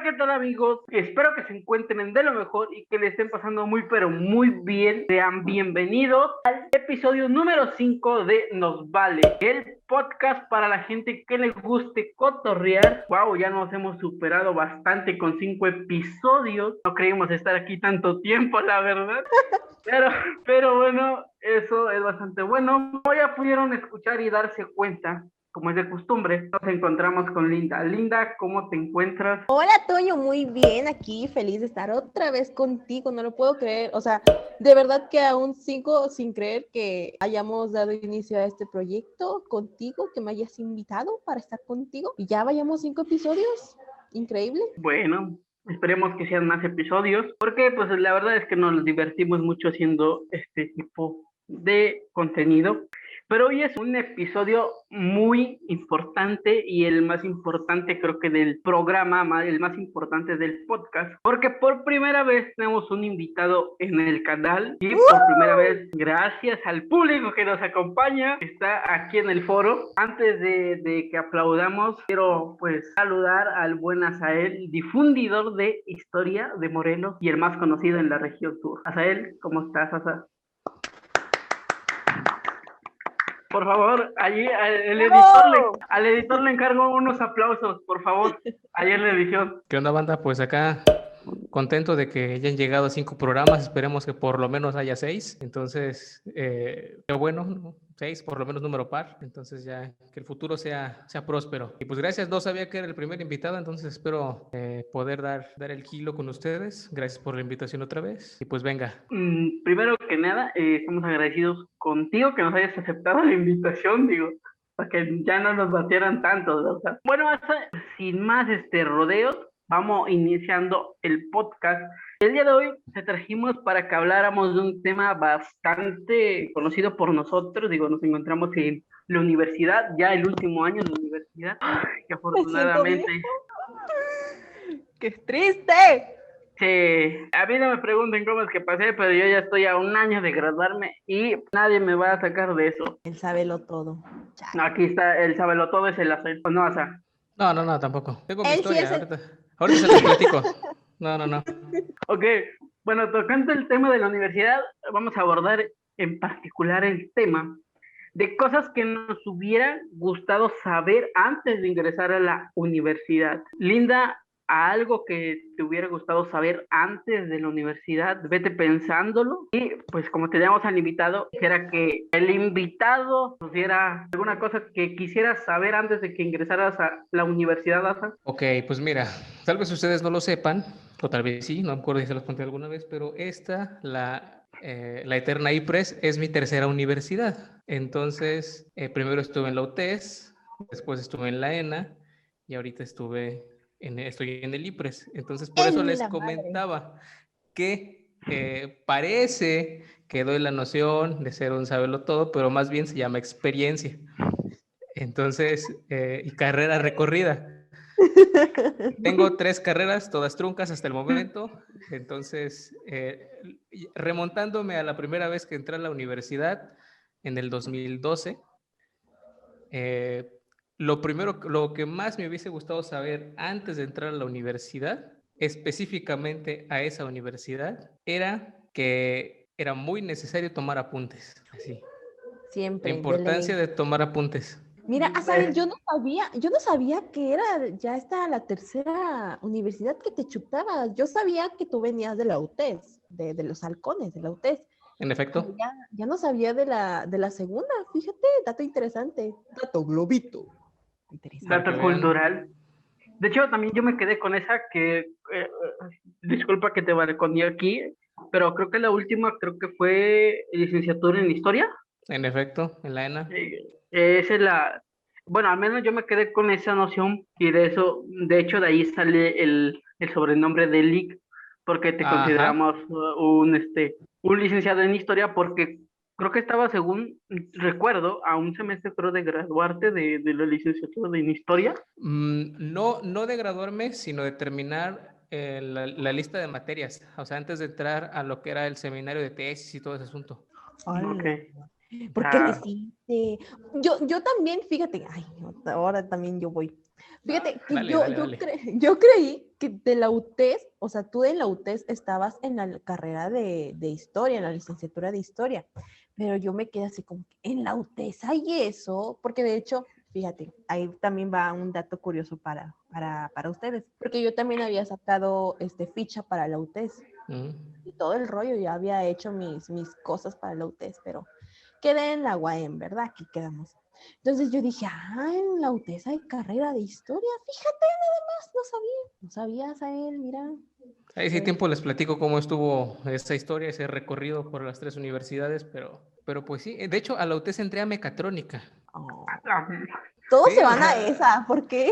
¿qué tal amigos? Espero que se encuentren de lo mejor y que le estén pasando muy pero muy bien. Sean bienvenidos al episodio número 5 de Nos Vale, el podcast para la gente que les guste cotorrear. Wow, ya nos hemos superado bastante con 5 episodios. No creímos estar aquí tanto tiempo, la verdad. Pero, pero bueno, eso es bastante bueno. Como ya pudieron escuchar y darse cuenta, como es de costumbre, nos encontramos con Linda. Linda, ¿cómo te encuentras? Hola Toño, muy bien aquí, feliz de estar otra vez contigo, no lo puedo creer, o sea, de verdad que aún sigo sin creer que hayamos dado inicio a este proyecto contigo, que me hayas invitado para estar contigo y ya vayamos 5 episodios, increíble. Bueno, esperemos que sean más episodios, porque pues la verdad es que nos divertimos mucho haciendo este tipo de contenido. Pero hoy es un episodio muy importante y el más importante creo que del programa, el más importante del podcast, porque por primera vez tenemos un invitado en el canal y por primera vez, gracias al público que nos acompaña, está aquí en el foro. Antes de que aplaudamos, quiero pues saludar al buen Azael, difundidor de historia de Morelos y el más conocido en la región sur. Azael, ¿cómo estás, Azael? Por favor, allí al editor le encargo unos aplausos, por favor, allí en la edición. ¿Qué onda, banda? Pues acá contento de que ya han llegado a 5 programas, esperemos que por lo menos haya 6, entonces, qué bueno, ¿no? 6, por lo menos número par, entonces ya que el futuro sea próspero. Y pues gracias, no sabía que era el primer invitado, entonces espero poder dar el kilo con ustedes, gracias por la invitación otra vez, y pues venga. Primero que nada, estamos agradecidos contigo que nos hayas aceptado la invitación, digo, para que ya no nos batieran tanto, ¿no? O sea, bueno, sin más rodeos, vamos iniciando el podcast. El día de hoy te trajimos para que habláramos de un tema bastante conocido por nosotros, digo, nos encontramos en la universidad, ya el último año de la universidad, que Me siento bien, afortunadamente... qué triste. Sí, a mí no me pregunten cómo es que pasé, pero yo ya estoy a un año de graduarme y nadie me va a sacar de eso. Él sábelo todo. No, aquí está, el todo es el acento, no, o sea. No, tampoco, tengo mi Él sí historia, es el... ahorita se los platico. No. Ok, bueno, tocando el tema de la universidad, vamos a abordar en particular el tema de cosas que nos hubiera gustado saber antes de ingresar a la universidad. Linda, a algo que te hubiera gustado saber antes de la universidad, vete pensándolo y pues como teníamos al invitado, quisiera que el invitado nos diera alguna cosa que quisieras saber antes de que ingresaras a la universidad, Asa. Ok, pues mira, tal vez ustedes no lo sepan, o tal vez sí, no me acuerdo si se los conté alguna vez, pero la Eterna IPRES es mi tercera universidad. Entonces, primero estuve en la UTES, después estuve en la ENA y ahorita estoy en el IPRES. Entonces, por eso En les la madre. comentaba que parece que doy la noción de ser un sabelotodo, pero más bien se llama experiencia. Entonces, y carrera recorrida. Tengo 3 carreras, todas truncas hasta el momento. Entonces, remontándome a la primera vez que entré a la universidad, en el 2012, lo que más me hubiese gustado saber antes de entrar a la universidad, específicamente a esa universidad, era que era muy necesario tomar apuntes. Así. La Siempre, de importancia ley. de tomar apuntes. Mira, Azael, yo no sabía que era ya esta la tercera universidad que te chutabas. Yo sabía que tú venías de la UTES, de los halcones, de la UTES. En Pero efecto. ya no sabía de la segunda, fíjate, dato interesante. Dato globito. Para Interesante. que Dato vean. cultural. De hecho, también yo me quedé con esa disculpa que te balconé aquí, pero creo que la última creo que fue licenciatura en historia. En efecto, en la ENA. Esa es bueno, al menos yo me quedé con esa noción y de eso, de hecho, de ahí sale el sobrenombre de LIC, porque te Ajá. consideramos un licenciado en historia, porque creo que estaba, según recuerdo, a un semestre creo de graduarte de la licenciatura en historia. No de graduarme, sino de terminar la lista de materias. O sea, antes de entrar a lo que era el seminario de tesis y todo ese asunto. Ok. Hola. ¿Por qué le Ah, hiciste? Yo también, fíjate, ay, ahora también yo voy. Fíjate que Dale, yo, dale, yo, dale. yo creí que de la UTES, o sea, tú en la UTES estabas en la carrera de historia, en la licenciatura de historia, pero yo me quedé así como, ¿en la UTES hay eso? Porque de hecho, fíjate, ahí también va un dato curioso para ustedes, porque yo también había sacado ficha para la UTES Mm. y todo el rollo, ya había hecho mis cosas para la UTES, pero quedé en la UAM, ¿verdad? Aquí quedamos. Entonces yo dije, en la UTES hay carrera de historia, fíjate, nada más, no sabías a él, mira. Ahí sí tiempo les platico cómo estuvo esta historia, ese recorrido por las 3 universidades, pero pues sí, de hecho a la UTES entré a mecatrónica. Oh, Ah, todos Sí, se o van a sea, esa, ¿por qué?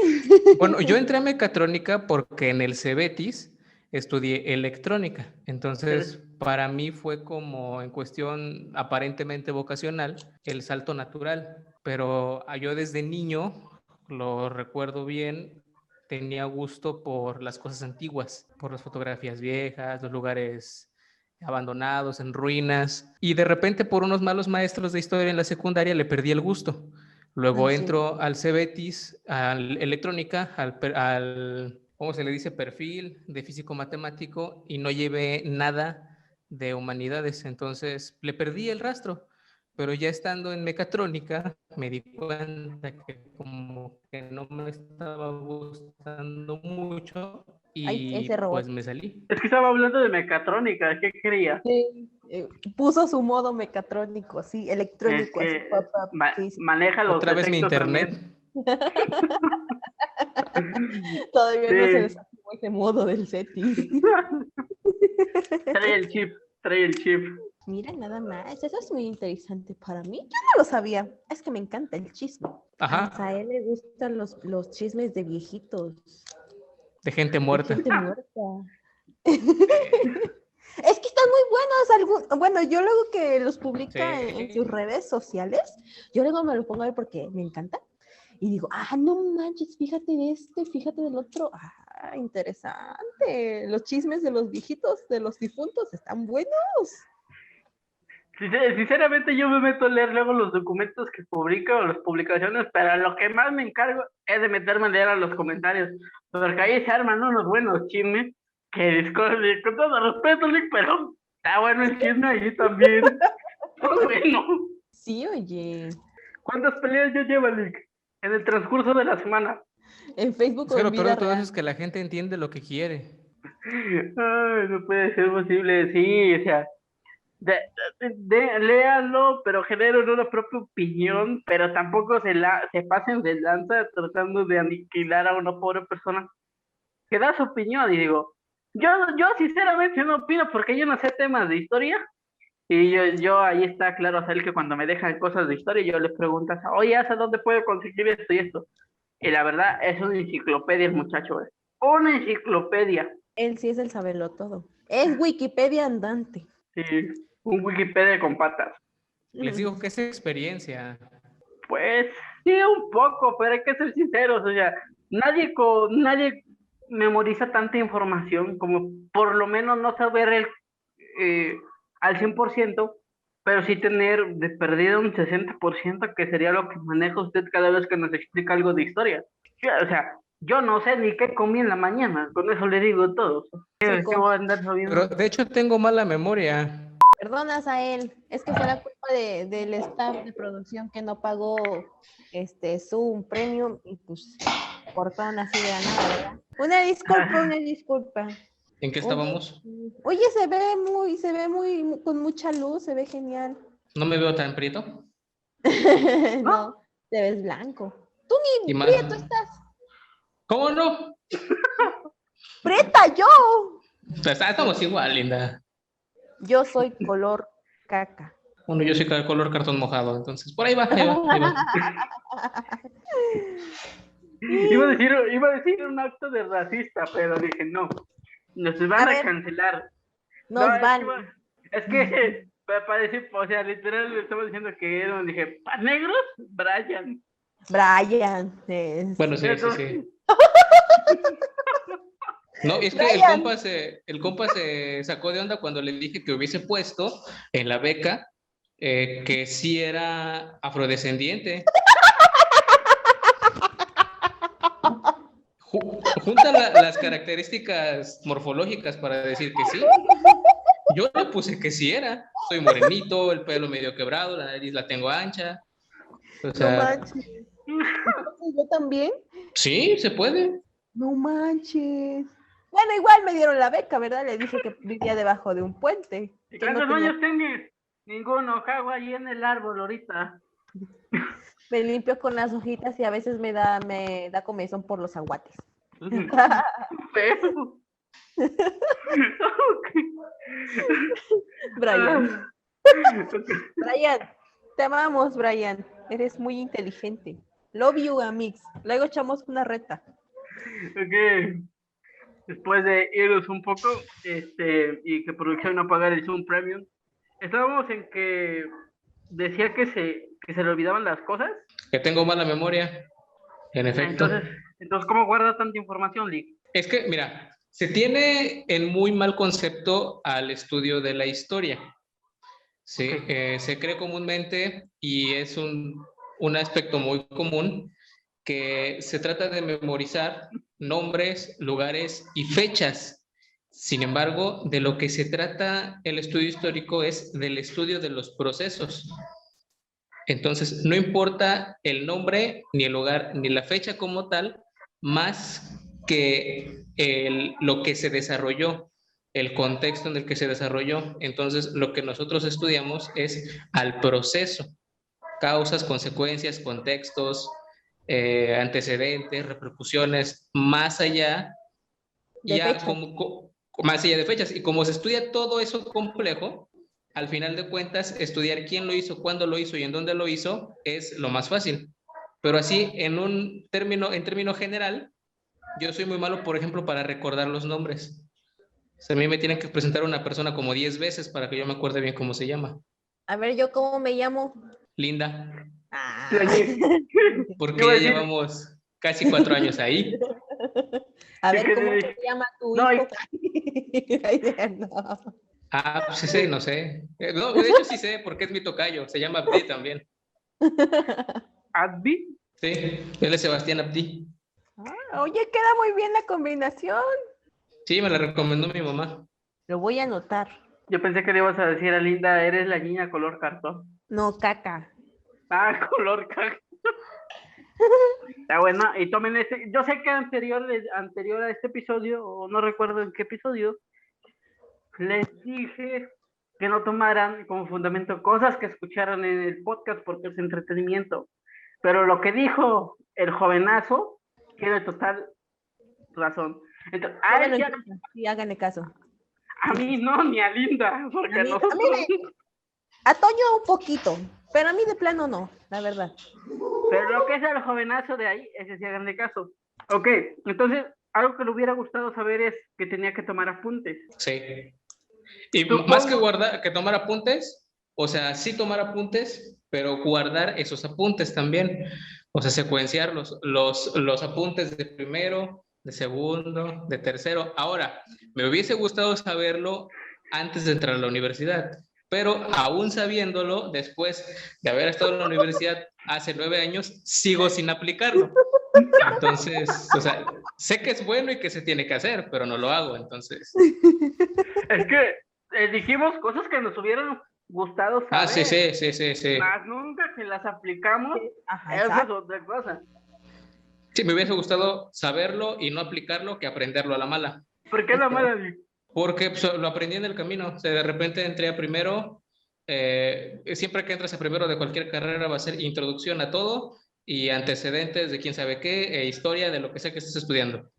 bueno, yo entré a mecatrónica porque en el Cebetis estudié electrónica. Entonces, para mí fue como en cuestión aparentemente vocacional el salto natural. Pero yo desde niño, lo recuerdo bien, tenía gusto por las cosas antiguas, por las fotografías viejas, los lugares abandonados, en ruinas. Y de repente por unos malos maestros de historia en la secundaria le perdí el gusto. Luego Ay, sí. entro al Cebetis, al electrónica, ¿cómo se le dice? Perfil de físico matemático y no llevé nada de humanidades. Entonces le perdí el rastro. Pero ya estando en mecatrónica, me di cuenta que como que no me estaba gustando mucho Ay, ese y pues robot. me salí. es que estaba hablando de mecatrónica, ¿qué quería? Sí, puso su modo mecatrónico, así, Es electrónico, así, que sí, sí. maneja los Otra vez mi efectos internet. también. Todavía no se Sí. desactivó ese modo del SETI. Trae el chip, trae el chip. Mira, nada más, eso es muy interesante para mí. Yo no lo sabía, es que me encanta el chisme. Ajá, A él le gustan los chismes de viejitos, de gente de muerta. gente muerta. Eh, Es que están muy buenos. Bueno, yo luego que los publica en sus sí. redes sociales, yo luego me lo pongo a ver porque me encanta. Y digo, no manches, fíjate de fíjate del otro. Interesante. Los chismes de los viejitos, de los difuntos, están buenos. Sinceramente yo me meto a leer luego los documentos que publica o las publicaciones, pero lo que más me encargo es de meterme a leer a los comentarios, porque ahí se arman unos buenos chismes que con todo respeto, Lick, pero está bueno el chisme ahí también. Bueno, Sí, oye. ¿cuántas peleas ya lleva, Lick, en el transcurso de la semana? En Facebook Es o que en lo peor vida de todo eso real. es que la gente entiende lo que quiere. Ay, no puede ser posible, sí, o sea, léanlo, pero generen una propia opinión, pero tampoco se pasen de lanza tratando de aniquilar a una pobre persona que da su opinión. Y digo, yo sinceramente no opino porque yo no sé temas de historia. Y yo ahí está claro hacer que cuando me dejan cosas de historia, yo les pregunto, oye, ¿hasta dónde puedo conseguir esto y esto? Y la verdad, es una enciclopedia el muchacho, es una enciclopedia. Él sí es el saberlo todo. Es Wikipedia andante. Sí, un Wikipedia con patas. Les digo que es experiencia. Pues sí, un poco, pero hay que ser sinceros, o sea, nadie memoriza tanta información como por lo menos no saber eh, al 100%, pero sí tener de perdido un 60% que sería lo que maneja usted cada vez que nos explica algo de historia. O sea, yo no sé ni qué comí en la mañana, con eso le digo todo. Sí, ¿Qué voy a andar Pero sabiendo? de hecho tengo mala memoria. perdonas a él. Es que fue la culpa del staff de producción que no pagó Zoom Premium y pues cortaron así de la nada, ¿verdad? Una disculpa, una disculpa. ¿En qué Oye, estábamos? oye, se ve muy, con mucha luz, se ve genial. No me veo tan prieto. No, te ves blanco. Tú Y ni más. prieto estás. ¿Cómo no? ¡Prieta yo! Estamos igual, linda. Yo soy color caca. Bueno, yo soy color cartón mojado, entonces por ahí va, ahí va, ahí va. Iba a decir un acto de racista, pero dije, no, nos van A a ver, cancelar. No, nos van. es que para decir, o sea, literal le estaba diciendo que era, dije, ¿para negros? Brian. Brian. Bueno, sí, sí, Entonces, sí. No, es que Brian. el compa se sacó de onda cuando le dije que hubiese puesto en la beca que sí era afrodescendiente. Junta las características morfológicas para decir que sí. Yo le puse que sí era. Soy morenito, el pelo medio quebrado, la nariz la tengo ancha. O No sea, manches. Entonces, ¿yo también? sí, se puede. No manches. Bueno, igual me dieron la beca, ¿verdad? Le dije que vivía debajo de un puente. ¿Y Que no cuántos tenía... años tengas? Ninguno, cago ahí en el árbol ahorita. Me limpio con las hojitas y a veces me da comezón por los aguates. Pero... Brian. Brian, te amamos, Brian. Eres muy inteligente. Love you, amigos. Luego echamos una reta. Ok. Después de irnos un poco, y que producción no pagara el Zoom Premium, estábamos en que decía que se le olvidaban las cosas. Que tengo mala memoria, en efecto. Entonces, ¿cómo guarda tanta información, Lick? Es que, mira, se tiene en muy mal concepto al estudio de la historia. Sí, Okay. se cree comúnmente, y es un aspecto muy común, que se trata de memorizar nombres, lugares y fechas. Sin embargo, de lo que se trata el estudio histórico es del estudio de los procesos. Entonces, no importa el nombre, ni el lugar, ni la fecha como tal, más que lo que se desarrolló, el contexto en el que se desarrolló. Entonces, lo que nosotros estudiamos es al proceso, causas, consecuencias, contextos, antecedentes, repercusiones, más allá, De fecha. más allá de fechas. Y como se estudia todo eso complejo, al final de cuentas, estudiar quién lo hizo, cuándo lo hizo y en dónde lo hizo es lo más fácil. Pero así, en término general, yo soy muy malo, por ejemplo, para recordar los nombres. O sea, a mí me tienen que presentar una persona como 10 veces para que yo me acuerde bien cómo se llama. A ver, ¿yo cómo me llamo? Linda. Ah. Porque ya llevamos casi 4 años ahí. A ver, ¿cómo se llama tu no, hijo? No. Ah, pues sí, no sé. No, de hecho sí sé, porque es mi tocayo. Se llama Abdi también. ¿Abdi? Sí, él es Sebastián Abdi. Ah, oye, queda muy bien la combinación. Sí, me la recomendó mi mamá. Lo voy a anotar. Yo pensé que le ibas a decir a Linda, eres la niña color cartón. No, caca. Ah, color cartón. Está bueno, y tomen yo sé que anterior a este episodio, o no recuerdo en qué episodio, les dije que no tomaran como fundamento cosas que escucharon en el podcast porque es entretenimiento. Pero lo que dijo el jovenazo tiene total razón. Entonces, Sí, háganle caso. a mí no, ni a Linda, porque A mí nosotros... a Toño un poquito, pero a mí de plano no, la verdad. Pero lo que es el jovenazo de ahí, ese sí háganle caso. Ok, entonces, algo que le hubiera gustado saber es que tenía que tomar apuntes. Sí. Y Supongo... más que tomar apuntes, o sea, sí tomar apuntes, pero guardar esos apuntes también. O sea, secuenciarlos, los apuntes de primero, de segundo, de tercero. Ahora, me hubiese gustado saberlo antes de entrar a la universidad, pero aún sabiéndolo, después de haber estado en la universidad hace 9 años, sigo sin aplicarlo. Entonces, o sea, sé que es bueno y que se tiene que hacer, pero no lo hago, entonces. Es que dijimos cosas que nos hubieran gustado saber. Ah, sí. Más nunca que las aplicamos, Ajá, eso exacto. es otra cosa. Sí, me hubiese gustado saberlo y no aplicarlo que aprenderlo a la mala. ¿Por qué la mala? Porque pues, lo aprendí en el camino. O sea, de repente entré a primero. Siempre que entras a primero de cualquier carrera va a ser introducción a todo y antecedentes de quién sabe qué, historia de lo que sea que estés estudiando.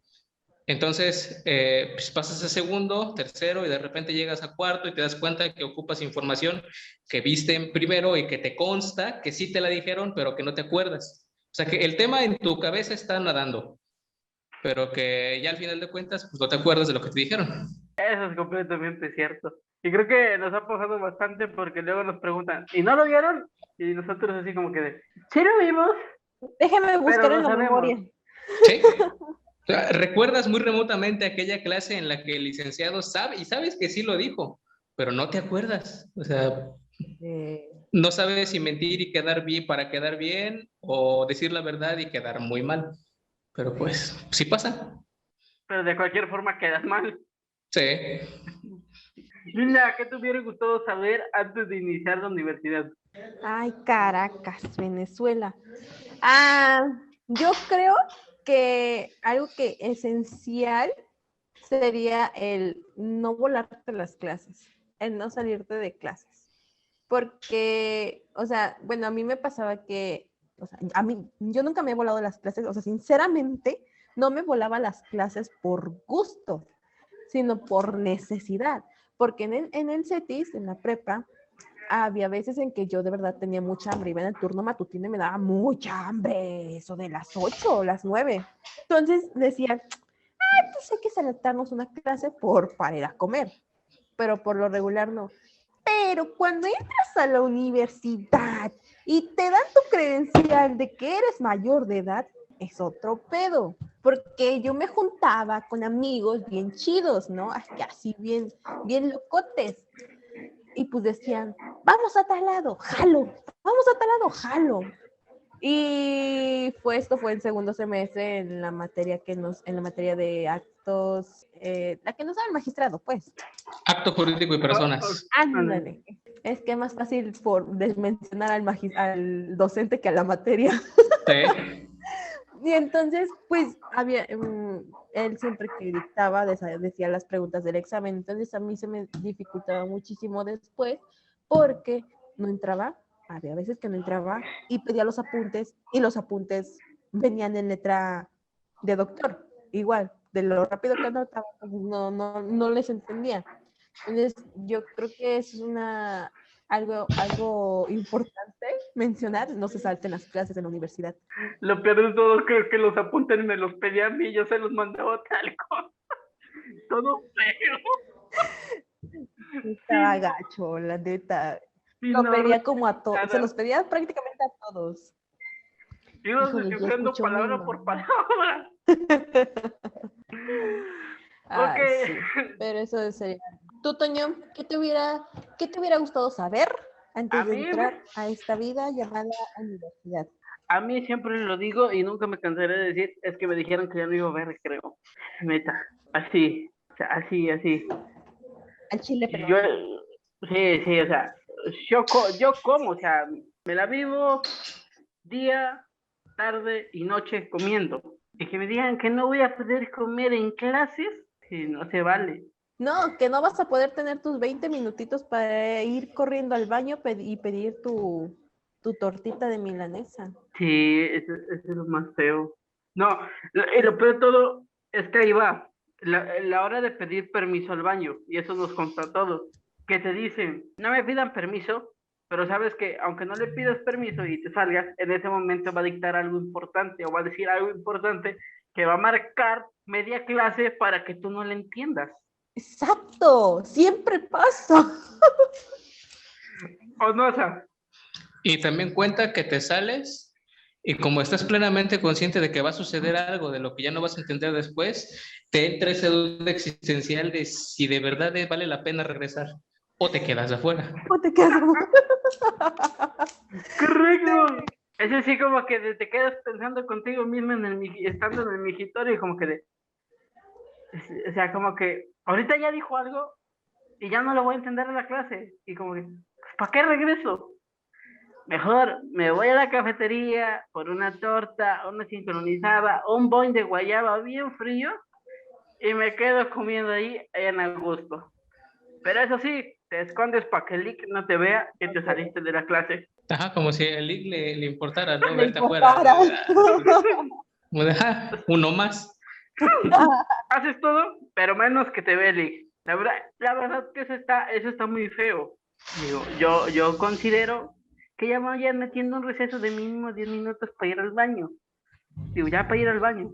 Entonces, pues pasas a segundo, tercero y de repente llegas a cuarto y te das cuenta que ocupas información que viste en primero y que te consta que sí te la dijeron, pero que no te acuerdas. O sea, que el tema en tu cabeza está nadando, pero que ya al final de cuentas, pues no te acuerdas de lo que te dijeron. Eso es completamente cierto. Y creo que nos ha pasado bastante porque luego nos preguntan, ¿y no lo vieron? Y nosotros así como que de, sí lo vimos, Déjeme buscar pero en lo la sabemos. memoria. Sí. O sea, recuerdas muy remotamente aquella clase en la que el licenciado sabe y sabes que sí lo dijo, pero no te acuerdas. O sea, no sabes si mentir y quedar bien para quedar bien o decir la verdad y quedar muy mal. pero pues sí pasa. Pero de cualquier forma quedas mal. Sí. Linda, ¿qué te hubiera gustado saber antes de iniciar la universidad? Ay, Caracas, Venezuela. Yo creo que algo que esencial sería el no volarte las clases, el no salirte de clases. Porque, o sea, bueno, a mí me pasaba que, o sea, yo nunca me he volado las clases, o sea, sinceramente, no me volaba las clases por gusto, sino por necesidad. Porque en el CETIS, en la prepa, había veces en que yo de verdad tenía mucha hambre, iba en el turno matutino y me daba mucha hambre, eso de las 8 o las 9. Entonces decía, pues hay que saltarnos una clase para ir a comer, pero por lo regular no. Pero cuando entras a la universidad y te dan tu credencial de que eres mayor de edad, es otro pedo. Porque yo me juntaba con amigos bien chidos, ¿no? Así bien locotes. Y pues decían, vamos a tal lado, jalo, vamos a tal lado, jalo. Y esto fue en segundo semestre en la materia en la materia de actos, la que nos da el magistrado, pues. Acto jurídico y personas. Ándale. Es que es más fácil mencionar al docente que a la materia. Sí. Y entonces, pues, él siempre que dictaba, decía las preguntas del examen, entonces a mí se me dificultaba muchísimo después porque no entraba, había veces que no entraba y pedía los apuntes y los apuntes venían en letra de doctor, igual, de lo rápido que anotaba, pues, no les entendía. Entonces, yo creo que es algo importante mencionar, no se salten las clases en la universidad. Lo peor de todo, creo que los apuntes me los pedía a mí y yo se los mandaba tal cosa. Todo feo. Estaba gacho, la neta. Sí, Lo no, pedía como a todos, se nada. los pedía prácticamente a todos. Ibas Híjole, ya descifrando escuchó mi palabra por mamá. palabra. Ay, Ok. sí, pero eso sería. Tú, Toño, ¿qué te hubiera gustado saber A antes de mí, entrar a esta vida llamada universidad? a mí siempre lo digo y nunca me cansaré de decir, es que me dijeron que ya no iba a haber recreo. Neta, así, o sea, así. Al chile, pero Yo, sí, o sea, yo como, o sea, me la vivo día, tarde y noche comiendo. Y que me digan que no voy a poder comer en clases, sí, no se vale. no, que no vas a poder tener tus 20 minutitos para ir corriendo al baño y pedir tu tortita de milanesa. Sí, eso es lo más feo. No, lo peor de todo es que ahí va, la hora de pedir permiso al baño, y eso nos consta a todos, que te dicen, no me pidan permiso, pero sabes que aunque no le pidas permiso y te salgas, en ese momento va a dictar algo importante o va a decir algo importante que va a marcar media clase para que tú no le entiendas. Exacto, siempre pasa. O no, o sea, Y también cuenta que te sales y como estás plenamente consciente de que va a suceder algo, de lo que ya no vas a entender después, te entra esa duda existencial de si de verdad vale la pena regresar o te quedas afuera. ¿Cómo te quedas? correcto. Es así como que te quedas pensando contigo mismo estando en el migitorio y como que o sea, como que ahorita ya dijo algo y ya no lo voy a entender en la clase. Y como que, pues, ¿para qué regreso? Mejor me voy a la cafetería por una torta, una sincronizada, un boing de guayaba bien frío y me quedo comiendo ahí en el gusto. Pero eso sí, te escondes para que el Lick no te vea que te saliste de la clase. Ajá, como si a Lick le importara, ¿no? Me Verte afuera. importara. Como de, uno más. Haces todo, pero menos que te vea Lick. La verdad que eso está muy feo. Digo, yo considero que ya me vayan metiendo un receso de mínimo 10 minutos para ir al baño. Digo, ya para ir al baño.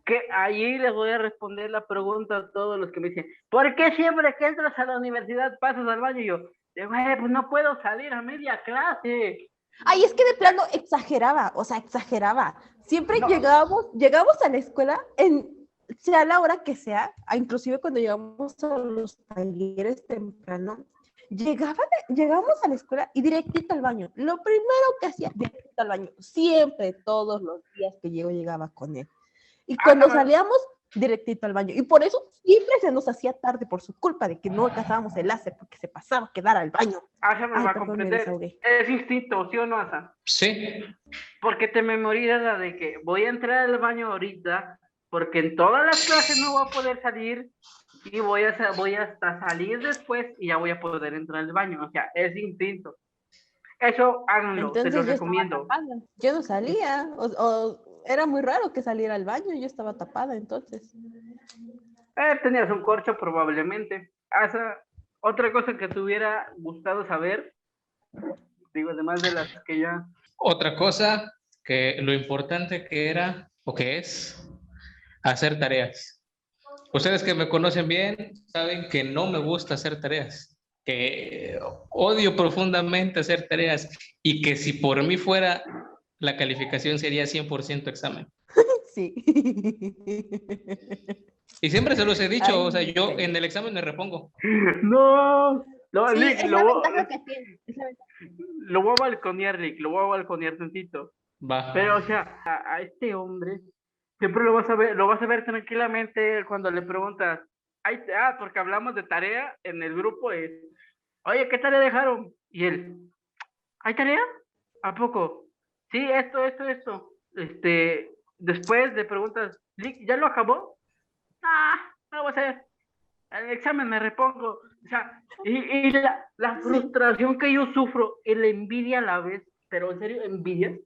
Que ahí les voy a responder la pregunta a todos los que me dicen, ¿por qué siempre que entras a la universidad pasas al baño? Y yo, pues no puedo salir a media clase. Ay, es que de plano exageraba, o sea, exageraba. Siempre No. llegamos a la escuela, sea la hora que sea, inclusive cuando llegamos a los talleres temprano, Llegamos a la escuela y directito al baño. Lo primero que hacía, directito al baño. Siempre, todos los días que llegaba con él. Y cuando salíamos, directito al baño. Y por eso siempre se nos hacía tarde por su culpa de que no alcanzábamos el láser porque se pasaba a quedar al baño. Asa me va a comprender. Es instinto, ¿sí o no, Asa? Sí. Porque te memorizas la de que voy a entrar al baño ahorita porque en todas las clases no voy a poder salir y voy hasta salir después y ya voy a poder entrar al baño. O sea, es instinto. Eso háganlo, entonces, te lo recomiendo. Yo no salía, o era muy raro que saliera al baño, yo estaba tapada entonces. Tenías un corcho probablemente. Otra cosa que te hubiera gustado saber, digo, además de las que ya... Otra cosa, que lo importante que era, o que es, hacer tareas. Ustedes que me conocen bien, saben que no me gusta hacer tareas, que odio profundamente hacer tareas y que si por mí fuera, la calificación sería 100% examen. Sí. Y siempre se los he dicho, o sea, yo en el examen me repongo. No, sí, Lick, es la ventaja que tiene. Lo voy a balconear, Lick, lo voy a balconear tantito. Va. Pero, o sea, a este hombre siempre lo vas a ver tranquilamente cuando le preguntas, porque hablamos de tarea en el grupo, oye, ¿qué tarea dejaron? Y él, ¿hay tarea? ¿A poco? Sí, esto. Después de preguntas, Lick, ¿ya lo acabó? No lo voy a hacer. El examen me repongo. O sea, y la frustración que yo sufro y la envidia a la vez, pero en serio, envidia,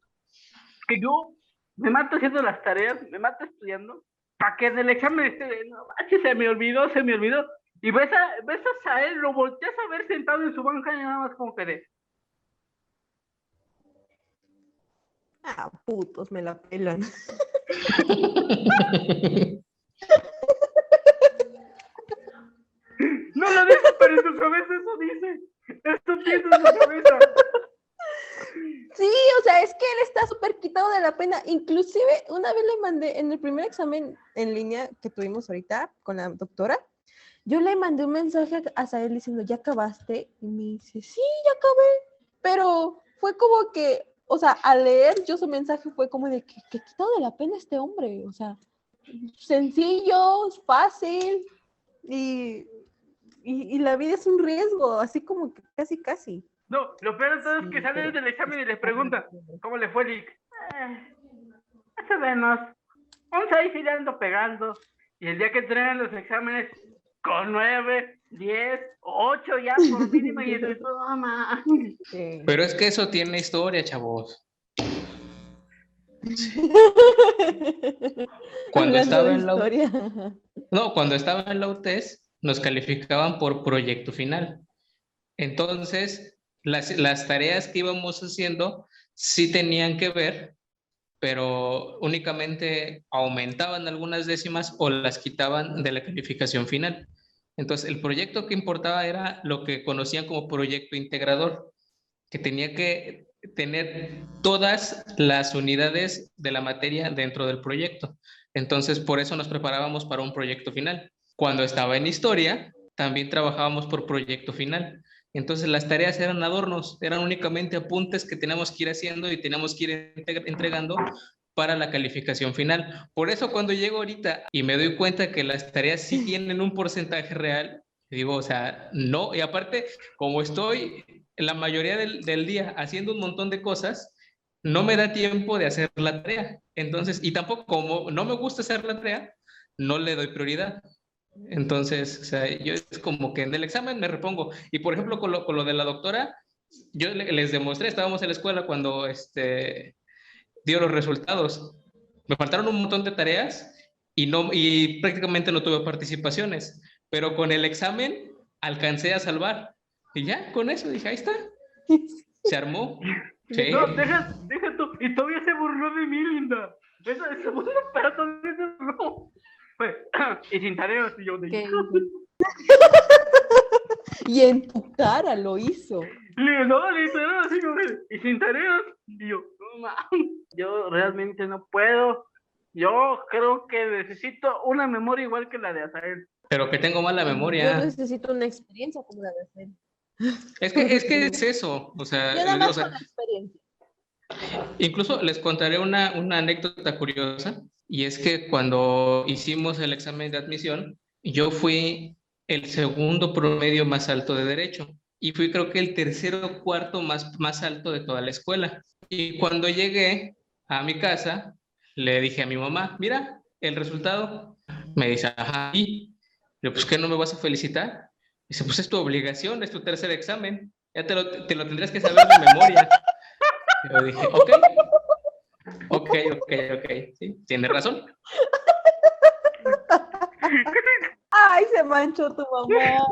que yo me mato haciendo las tareas, me mato estudiando, para que en el examen no manches, se me olvidó. Y ves a él, lo volteas a ver sentado en su banca y nada más como que de... Putos, me la pelan. No lo dijo, pero en su cabeza eso dice. Esto piensa en su cabeza. Sí, o sea, es que él está súper quitado de la pena. Inclusive, una vez le mandé, en el primer examen en línea que tuvimos ahorita con la doctora, yo le mandé un mensaje a Sael diciendo, ¿ya acabaste? Y me dice, sí, ya acabé. Pero fue como que, o sea, al leer yo su mensaje fue como de que quitado de la pena este hombre. O sea, sencillo, fácil y la vida es un riesgo, así como que casi. No, lo peor de todo es que sale del examen y le pregunta, ¿cómo le fue, Lick? Más o menos. 11 ahí sí le ando pegando. Y el día que entregan los exámenes, con 9, 10, 8 ya por mínimo, y dices, no, man. Sí. Pero es que eso tiene historia, chavos. Cuando estaba en cuando estaba en la UTES, nos calificaban por proyecto final. Entonces, las tareas que íbamos haciendo sí tenían que ver, pero únicamente aumentaban algunas décimas o las quitaban de la calificación final. Entonces, el proyecto que importaba era lo que conocían como proyecto integrador, que tenía que tener todas las unidades de la materia dentro del proyecto. Entonces, por eso nos preparábamos para un proyecto final. Cuando estaba en historia, también trabajábamos por proyecto final. Entonces, las tareas eran adornos, eran únicamente apuntes que teníamos que ir haciendo y teníamos que ir entregando para la calificación final. Por eso cuando llego ahorita y me doy cuenta que las tareas sí tienen un porcentaje real, digo, o sea, no, y aparte, como estoy la mayoría del día haciendo un montón de cosas, no me da tiempo de hacer la tarea. Entonces, y tampoco como no me gusta hacer la tarea, no le doy prioridad. Entonces, o sea, yo es como que en el examen me repongo. Y por ejemplo, con lo de la doctora, yo les demostré, estábamos en la escuela cuando dio los resultados. Me faltaron un montón de tareas y prácticamente no tuve participaciones, pero con el examen alcancé a salvar. Y ya, con eso dije, ahí está. Se armó. Sí. No, deja tú. Y todavía se burló de mí, Linda. Se burló, pero todavía se burló. Pues, y sin tareas, y yo de... Y en tu cara lo hizo. No, literal, así como y sin tareas. Y yo, yo realmente no puedo. Yo creo que necesito una memoria igual que la de Azael. Pero que tengo mala memoria. Yo necesito una experiencia como la de Azael. Es que es eso, o sea, Yo nada les digo, más o con sea, la experiencia. incluso les contaré una anécdota curiosa, y es que cuando hicimos el examen de admisión, yo fui el segundo promedio más alto de derecho, y fui creo que el tercero o cuarto más alto de toda la escuela. Y cuando llegué a mi casa, le dije a mi mamá, mira, el resultado. Me dice, ajá, ¿y? Yo, pues, ¿qué no me vas a felicitar? Dice, pues es tu obligación, es tu tercer examen, ya te lo tendrías que saber de memoria. Yo dije, ok, ok, sí, tiene razón. Ay, se manchó tu mamá.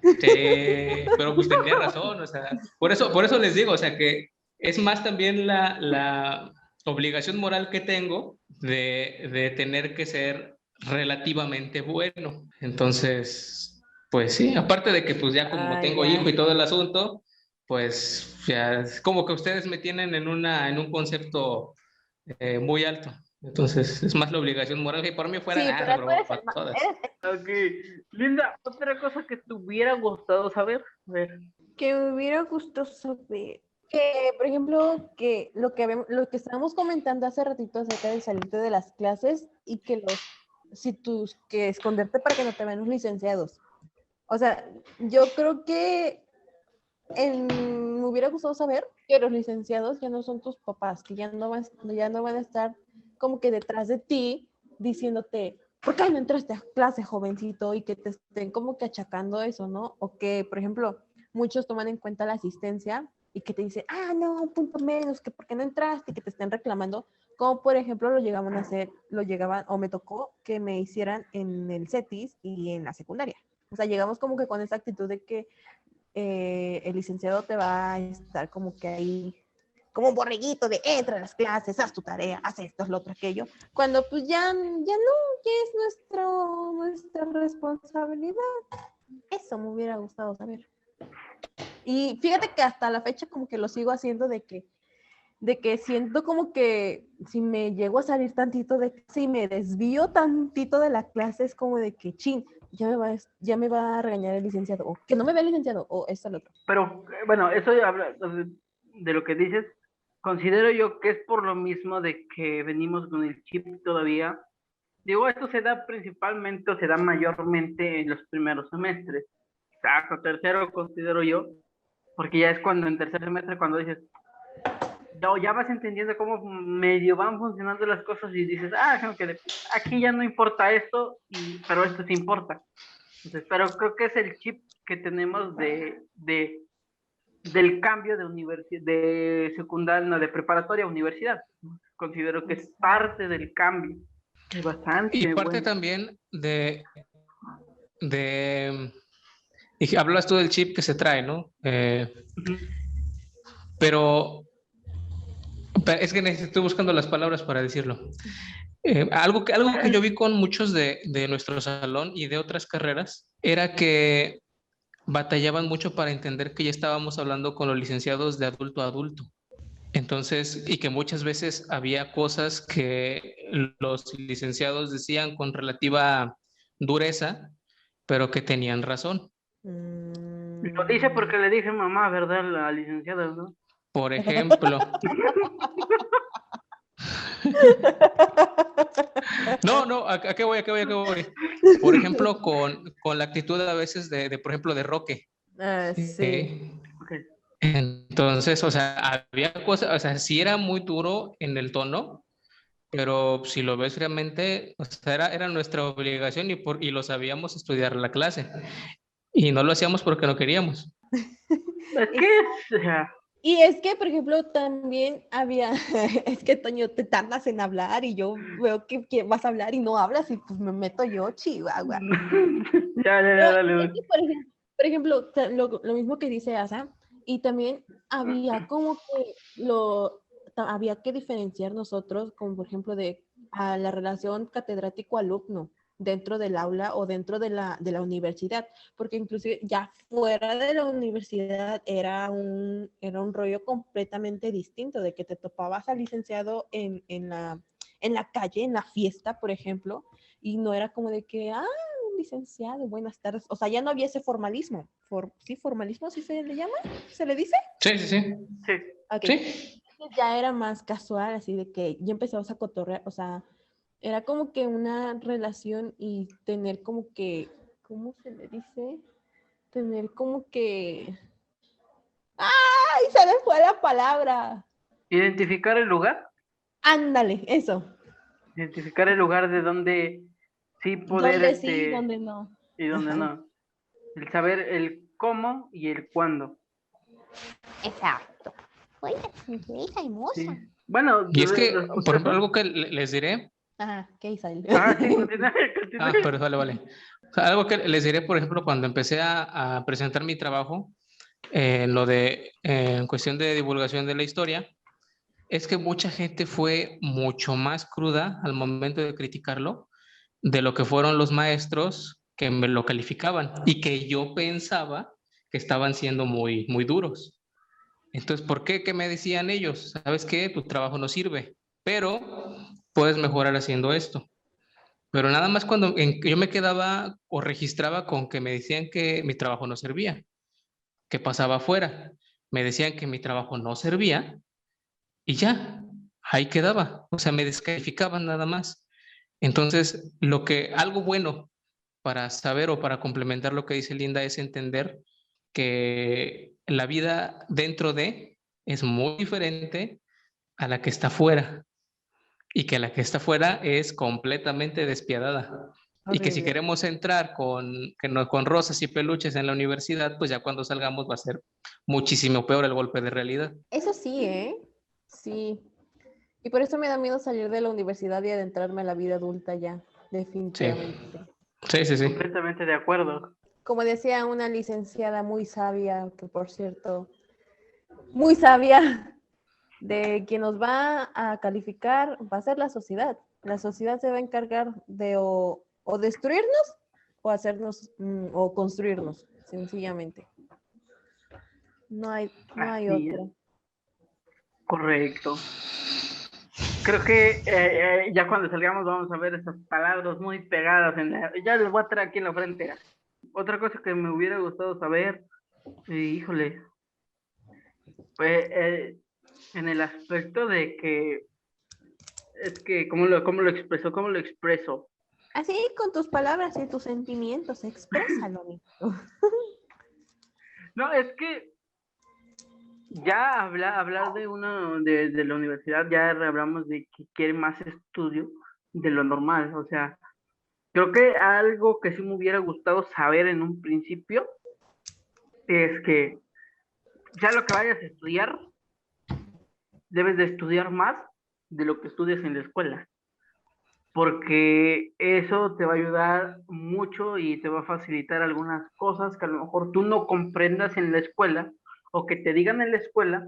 Sí, pero pues tenía razón, o sea, por eso les digo, o sea, que es más también la obligación moral que tengo de tener que ser relativamente bueno. Entonces, pues sí, aparte de que pues ya como Ay, tengo hijo ya. y todo el asunto, pues ya es como que ustedes me tienen en un concepto muy alto. Entonces, es más la obligación moral que por mí fuera, Sí, pero tú reprobado eres para todas. Ok, Linda, otra cosa que te hubiera gustado saber. A ver. que me hubiera gustado saber. Que, por ejemplo, lo que estábamos comentando hace ratito acerca de salirte de las clases y que esconderte para que no te vean los licenciados. O sea, yo creo que me hubiera gustado saber que los licenciados ya no son tus papás, que ya no van a estar como que detrás de ti diciéndote, ¿por qué no entraste a clase, jovencito? Y que te estén como que achacando eso, ¿no? O que, por ejemplo, muchos toman en cuenta la asistencia y que te dicen, no, un punto menos, que por qué no entraste, y que te estén reclamando, como por ejemplo o me tocó que me hicieran en el CETIS y en la secundaria. O sea, llegamos como que con esa actitud de que el licenciado te va a estar como que ahí, como un borreguito de entra a las clases, haz tu tarea, haz esto, lo otro, aquello, cuando pues ya no, ya es nuestra responsabilidad. Eso me hubiera gustado saber. Y fíjate que hasta la fecha como que lo sigo haciendo de que siento como que si me llego a salir tantito si me desvío tantito de la clase, es como de que, chin, ya me va a regañar el licenciado, o que no me vea el licenciado, o esto, lo otro. Pero bueno, eso habla de lo que dices. Considero yo que es por lo mismo de que venimos con el chip todavía. Digo, esto se da principalmente o se da mayormente en los primeros semestres. Exacto, tercero considero yo, porque ya es cuando en tercer semestre cuando dices, ya vas entendiendo cómo medio van funcionando las cosas y dices, creo que aquí ya no importa esto, pero esto sí importa. Entonces, pero creo que es el chip que tenemos del cambio de secundaria, no, de preparatoria a universidad. Considero que es parte del cambio. Es Y bastante parte bueno. también y hablas tú del chip que se trae, ¿no? Ujú. Pero es que estoy buscando las palabras para decirlo. Algo que yo vi con muchos de nuestro salón y de otras carreras era que batallaban mucho para entender que ya estábamos hablando con los licenciados de adulto a adulto. Entonces, y que muchas veces había cosas que los licenciados decían con relativa dureza, pero que tenían razón. Lo dice porque le dije mamá, ¿verdad? La licenciada, ¿no? Por ejemplo, no, ¿a qué voy? Por ejemplo, con la actitud a veces por ejemplo, de Roque. Sí. Ok. Entonces, o sea, había cosas, o sea, sí era muy duro en el tono, pero si lo ves realmente, o sea, era nuestra obligación y lo sabíamos estudiar la clase. Y no lo hacíamos porque no queríamos. Es que, o sea, Y es que, por ejemplo, también había, es que Toño, te tardas en hablar y yo veo que vas a hablar y no hablas y pues me meto yo, Chihuahua. No, dale, y es dale. que, por ejemplo, lo mismo que dice Asa, y también había como que había que diferenciar nosotros, como por ejemplo, a la relación catedrático-alumno dentro del aula o dentro de la universidad, porque inclusive ya fuera de la universidad era un rollo completamente distinto, de que te topabas al licenciado en la calle, en la fiesta, por ejemplo, y no era como de que, licenciado, buenas tardes. O sea, ya no había ese formalismo. ¿Sí, formalismo, así se le llama? ¿Se le dice? Sí, sí, sí. Sí. Ok. Sí. Entonces ya era más casual, así de que ya empezamos a cotorrear, o sea, era como que una relación y tener como que, ¿cómo se le dice? Tener como que... ¡Ay! Se me fue la palabra. Identificar el lugar. Ándale, eso. Identificar el lugar de donde sí poder, ¿Dónde sí, dónde no? y donde Ajá. no. El saber el cómo y el cuándo. Exacto. Oye, hija hermosa. Sí. Bueno, Y es que, los por ejemplo, procesos. algo que les diré. Ajá, ¿qué Isael? Ah, sí, continúa, continúa. Pero vale. O sea, algo que les diré, por ejemplo, cuando empecé a presentar mi trabajo, en cuestión de divulgación de la historia, es que mucha gente fue mucho más cruda al momento de criticarlo de lo que fueron los maestros que me lo calificaban y que yo pensaba que estaban siendo muy, muy duros. Entonces, ¿por qué? ¿Qué me decían ellos? ¿Sabes qué? Tu trabajo no sirve, pero puedes mejorar haciendo esto. Pero nada más cuando yo me quedaba o registraba con que me decían que mi trabajo no servía, que pasaba afuera. Me decían que mi trabajo no servía y ya, ahí quedaba. O sea, me descalificaban nada más. Entonces, algo bueno para saber o para complementar lo que dice Linda es entender que la vida dentro de es muy diferente a la que está fuera y que la que está fuera es completamente despiadada. Y que si Horrible. queremos entrar con rosas y peluches en la universidad, pues ya cuando salgamos va a ser muchísimo peor el golpe de realidad. Eso sí, ¿eh? Sí. Y por eso me da miedo salir de la universidad y adentrarme a la vida adulta ya, Sí, definitivamente. sí. Completamente de acuerdo. Como decía una licenciada muy sabia, que por cierto, muy sabia, de quien nos va a calificar va a ser la sociedad. La sociedad se va a encargar de o destruirnos o hacernos o construirnos, sencillamente. No hay Así es, otra. correcto. Creo que ya cuando salgamos vamos a ver esas palabras muy pegadas ya les voy a traer aquí en la frente. Otra cosa que me hubiera gustado saber, híjole, pues en el aspecto de que es que cómo lo expreso. Así con tus palabras y tus sentimientos, exprésalo, amigo. No, es que ya hablar de la universidad, ya hablamos de que quiere más estudio de lo normal. O sea, creo que algo que sí me hubiera gustado saber en un principio es que ya lo que vayas a estudiar, debes de estudiar más de lo que estudias en la escuela, porque eso te va a ayudar mucho y te va a facilitar algunas cosas que a lo mejor tú no comprendas en la escuela o que te digan en la escuela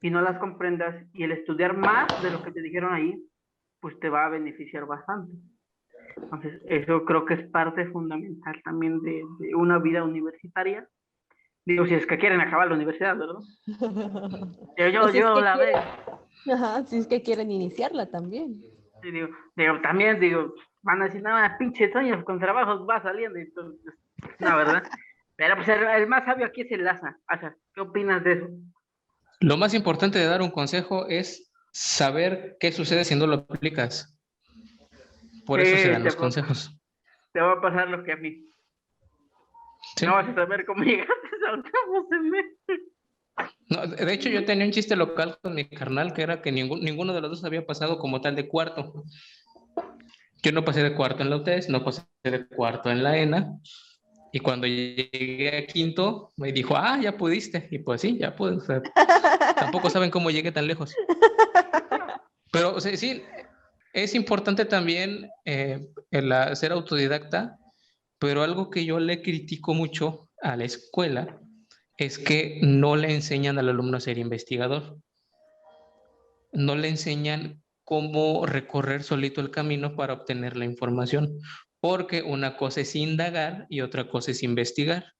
y no las comprendas, y el estudiar más de lo que te dijeron ahí, pues te va a beneficiar bastante. Entonces, eso creo que es parte fundamental también de una vida universitaria. Digo, si es que quieren acabar la universidad, ¿verdad? O si es Yo que la veo. ajá, si es que quieren iniciarla también. Y también digo, van a decir, no, pinches años con trabajos va saliendo. Y entonces, no, ¿verdad? Pero pues el más sabio aquí es el Laza. O sea, ¿qué opinas de eso? Lo más importante de dar un consejo es saber qué sucede si no lo aplicas. Por Sí, eso se dan los consejos. te va a pasar lo que a mí. ¿Sí? No vas a saber cómo llegaste a octavos de mes. No, de hecho, yo tenía un chiste local con mi carnal que era que ninguno de los dos había pasado como tal de cuarto. Yo no pasé de cuarto en la UTES, no pasé de cuarto en la ENA. Y cuando llegué a quinto, me dijo, ya pudiste. Y pues sí, ya pude. O sea, tampoco saben cómo llegué tan lejos. Pero o sea, sí, es importante también el ser autodidacta, pero algo que yo le critico mucho a la escuela es que no le enseñan al alumno a ser investigador. No le enseñan cómo recorrer solito el camino para obtener la información, porque una cosa es indagar y otra cosa es investigar.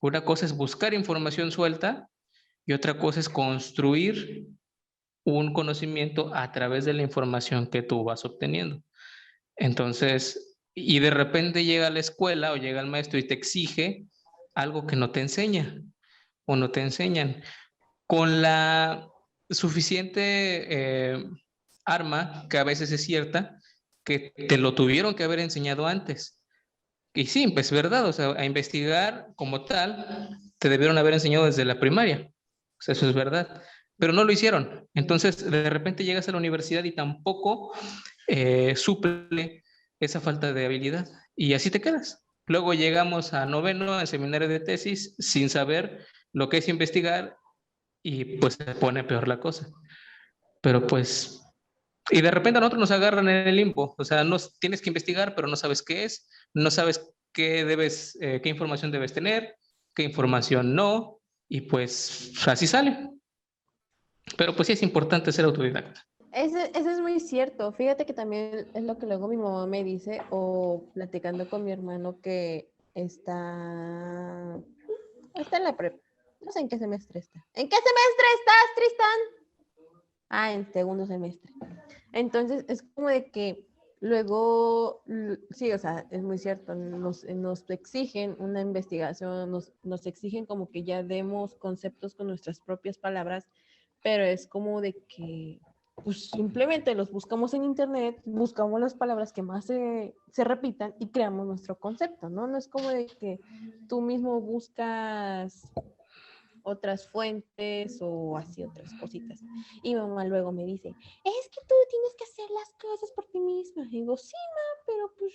Una cosa es buscar información suelta y otra cosa es construir un conocimiento a través de la información que tú vas obteniendo. Entonces, y de repente llega a la escuela o llega el maestro y te exige algo que no te enseña o no te enseñan. Con la suficiente arma, que a veces es cierta, que te lo tuvieron que haber enseñado antes. Y sí, pues es verdad, o sea, a investigar como tal, te debieron haber enseñado desde la primaria. O sea, eso es verdad. Pero no lo hicieron. Entonces, de repente llegas a la universidad y tampoco suple esa falta de habilidad. Y así te quedas. Luego llegamos a noveno, al seminario de tesis, sin saber lo que es investigar y pues se pone peor la cosa. Pero pues, y de repente a nosotros nos agarran en el limbo, o sea, no tienes que investigar, pero no sabes qué es, no sabes qué información debes tener, qué información no, y pues así sale. Pero pues sí es importante ser autodidacta. Ese es muy cierto. Fíjate que también es lo que luego mi mamá me dice, o platicando con mi hermano que está en la prepa. No sé en qué semestre está. ¿En qué semestre estás, Tristan? Ah, en segundo semestre. Entonces es como de que luego, sí, o sea, es muy cierto, nos exigen una investigación, nos exigen como que ya demos conceptos con nuestras propias palabras, pero es como de que pues simplemente los buscamos en internet, buscamos las palabras que más se repitan y creamos nuestro concepto, ¿no? No es como de que tú mismo buscas otras fuentes o así otras cositas. Y mamá luego me dice, es que tú tienes que hacer las cosas por ti misma. Y digo, sí, ma, pero pues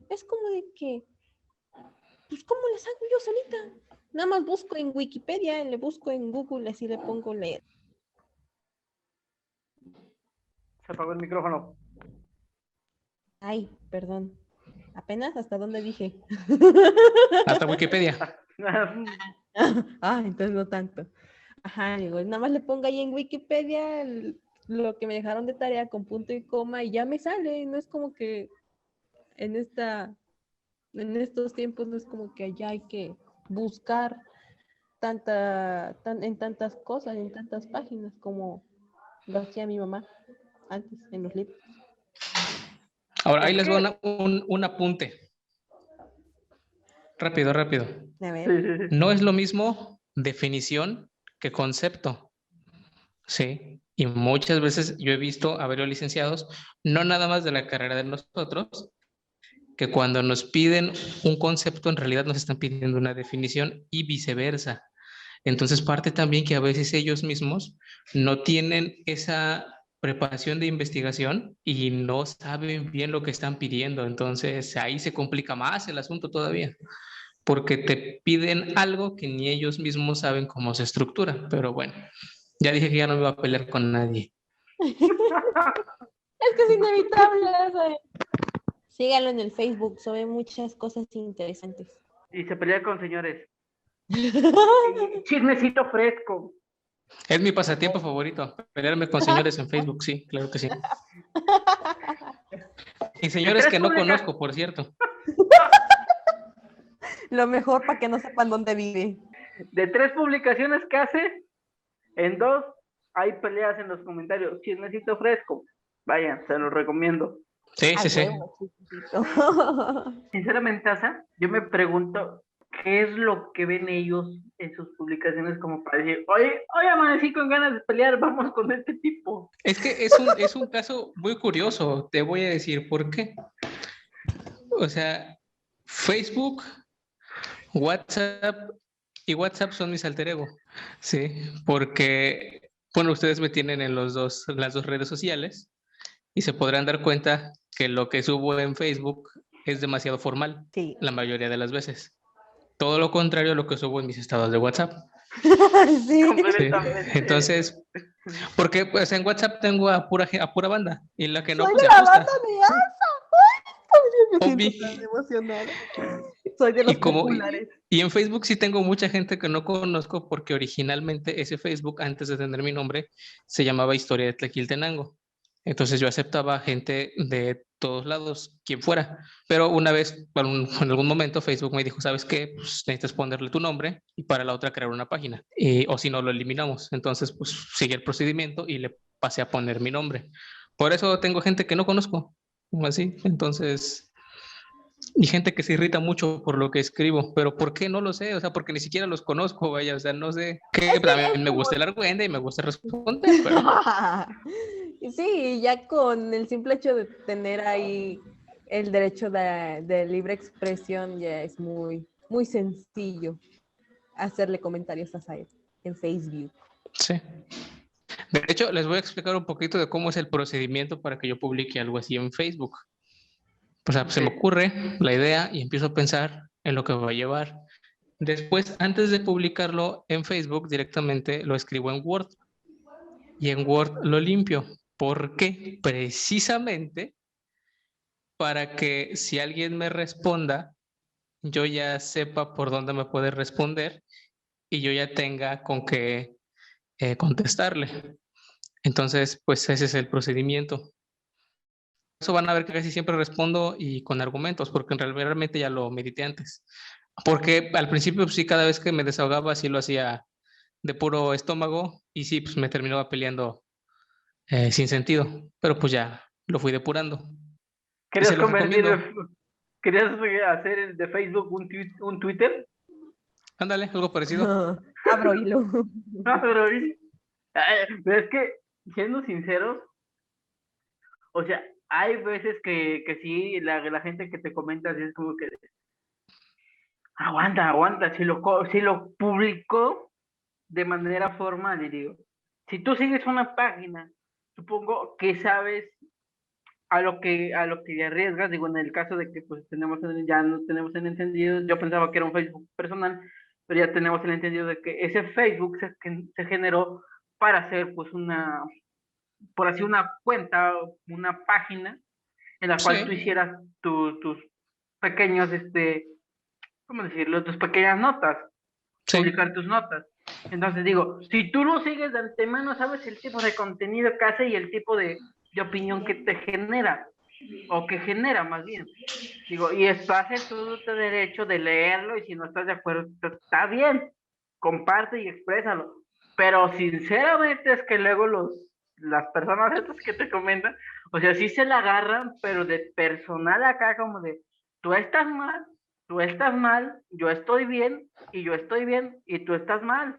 es como de que, pues ¿cómo las hago yo solita? Nada más busco en Wikipedia, le busco en Google, así le pongo leer. Se apagó el micrófono. Ay, perdón. Apenas hasta dónde dije. Hasta Wikipedia. Entonces no tanto. Ajá, digo, nada más le pongo ahí en Wikipedia lo que me dejaron de tarea con punto y coma y ya me sale. No es como que en estos tiempos no es como que ya hay que buscar en tantas cosas, en tantas páginas como lo hacía mi mamá antes en los libros. Ahora, ahí Es les va que, un apunte. Rápido, rápido. A ver. sí. No es lo mismo definición que concepto. Sí. Y muchas veces yo he visto a varios licenciados, no nada más de la carrera de nosotros, que cuando nos piden un concepto, en realidad nos están pidiendo una definición y viceversa. Entonces, parte también que a veces ellos mismos no tienen esa preparación de investigación y no saben bien lo que están pidiendo. Entonces, ahí se complica más el asunto todavía, porque te piden algo que ni ellos mismos saben cómo se estructura. Pero bueno, ya dije que ya no me iba a pelear con nadie. Es que es inevitable eso. Síganlo en el Facebook, sobre muchas cosas interesantes. Y se pelea con señores. Chismecito fresco. Es mi pasatiempo favorito, pelearme con señores en Facebook, sí, claro que sí. Y señores que no conozco, por cierto. Lo mejor para que no sepan dónde vive. De 3 publicaciones que hace, en 2 hay peleas en los comentarios. Chismecito fresco. Vayan, se los recomiendo. Sí, sí, sí. Sinceramente, Asa, yo me pregunto qué es lo que ven ellos en sus publicaciones como para decir, oye, amanecí con ganas de pelear, vamos con este tipo. Es que es un caso muy curioso, te voy a decir por qué. O sea, Facebook, WhatsApp y WhatsApp son mis alter ego, sí, porque, bueno, ustedes me tienen en las dos redes sociales y se podrán dar cuenta que lo que subo en Facebook es demasiado formal, sí. La mayoría de las veces. Todo lo contrario a lo que subo en mis estados de WhatsApp. Sí. Sí. Entonces, porque pues en WhatsApp tengo a pura banda y la que no, Soy pues de se la asusta. banda de Asa. Me Obvi. siento tan emocionada. Soy de los populares. Y en Facebook sí tengo mucha gente que no conozco porque originalmente ese Facebook, antes de tener mi nombre, se llamaba Historia de Tlaquiltenango. Entonces yo aceptaba gente de todos lados, quien fuera. Pero una vez, en algún momento, Facebook me dijo, ¿sabes qué? Pues necesitas ponerle tu nombre y para la otra crear una página. O si no, lo eliminamos. Entonces, pues seguí el procedimiento y le pasé a poner mi nombre. Por eso tengo gente que no conozco. Así, entonces... Y gente que se irrita mucho por lo que escribo, pero ¿por qué? No lo sé, o sea, porque ni siquiera los conozco, vaya, o sea, no sé. Que también me gusta el argüende y me gusta responder, pero Sí, ya con el simple hecho de tener ahí el derecho de libre expresión ya es muy, muy sencillo hacerle comentarios a Said en Facebook. sí. De hecho, les voy a explicar un poquito de cómo es el procedimiento para que yo publique algo así en Facebook. O sea, se me ocurre la idea y empiezo a pensar en lo que va a llevar. Después, antes de publicarlo en Facebook, directamente lo escribo en Word y en Word lo limpio. ¿Por qué? Precisamente para que si alguien me responda, yo ya sepa por dónde me puede responder y yo ya tenga con qué contestarle. Entonces, pues ese es el procedimiento. Eso van a ver que casi siempre respondo y con argumentos, porque realmente ya lo medité antes. Porque al principio, pues, sí, cada vez que me desahogaba, sí lo hacía de puro estómago y sí, pues me terminaba peleando sin sentido, pero pues ya lo fui depurando. Y se ¿Querías los convertir, recomiendo. querías hacer el de Facebook un Twitter? Ándale, algo parecido. Abro hilo. Ah, pero es que, siendo sinceros, o sea, hay veces que sí, la gente que te comenta así es como que, aguanta, si lo publicó de manera formal, y digo, si tú sigues una página, supongo que sabes a lo que te arriesgas, digo, en el caso de que pues ya no tenemos el entendido, yo pensaba que era un Facebook personal, pero ya tenemos el entendido de que ese Facebook se generó para hacer pues por así una cuenta, una página en la cual tú Sí, hicieras tus pequeños, ¿cómo decirlo? Tus pequeñas notas, publicar sí, tus notas. Entonces digo, si tú lo sigues de antemano, sabes el tipo de contenido que hace y el tipo de opinión que te genera, o que genera más bien. Digo, y estás en todo tu derecho de leerlo y si no estás de acuerdo, está bien, comparte y exprésalo. Pero sinceramente es que luego las personas estas que te comentan, o sea, sí se la agarran, pero de personal acá como de, tú estás mal, tú estás mal, yo estoy bien y yo estoy bien y tú estás mal.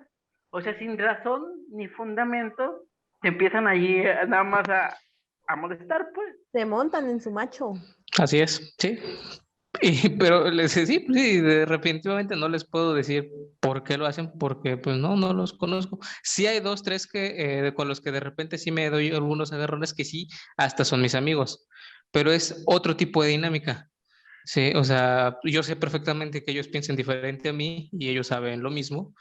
O sea, sin razón ni fundamento, te empiezan allí nada más a molestar, pues. Se montan en su macho. así es, sí. Pero sí, pues sí, definitivamente no les puedo decir por qué lo hacen, porque pues no los conozco. Sí hay dos, tres con los que de repente sí me doy algunos agarrones que sí, hasta son mis amigos, pero es otro tipo de dinámica. Sí, o sea, yo sé perfectamente que ellos piensan diferente a mí y ellos saben lo mismo.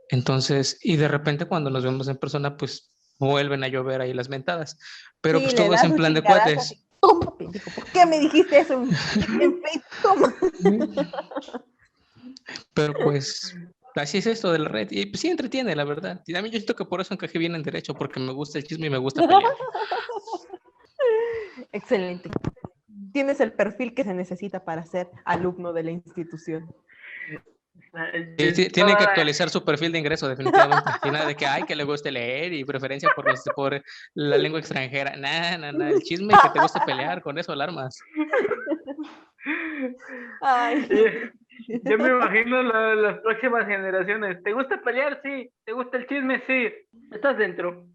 Entonces, y de repente cuando nos vemos en persona, pues vuelven a llover ahí las mentadas. Pero Sí, pues le todo es das en su plan de chingadazo así. cuates. Toma, pendejo, ¿por qué me dijiste eso en Facebook? Toma. Pero pues así es esto de la red. Y pues sí entretiene, la verdad. Y a mí yo siento que por eso encajé bien en derecho, porque me gusta el chisme y me gusta pelear. Excelente. Tienes el perfil que se necesita para ser alumno de la institución. Tienen que actualizar su perfil de ingreso, definitivamente. Y nada de que, ay, que le guste leer y preferencia por la lengua extranjera. Nada, el chisme y que te guste pelear, con eso alarmas. Ay. Yo me imagino las próximas generaciones. ¿Te gusta pelear? Sí. ¿Te gusta el chisme? Sí. Estás dentro.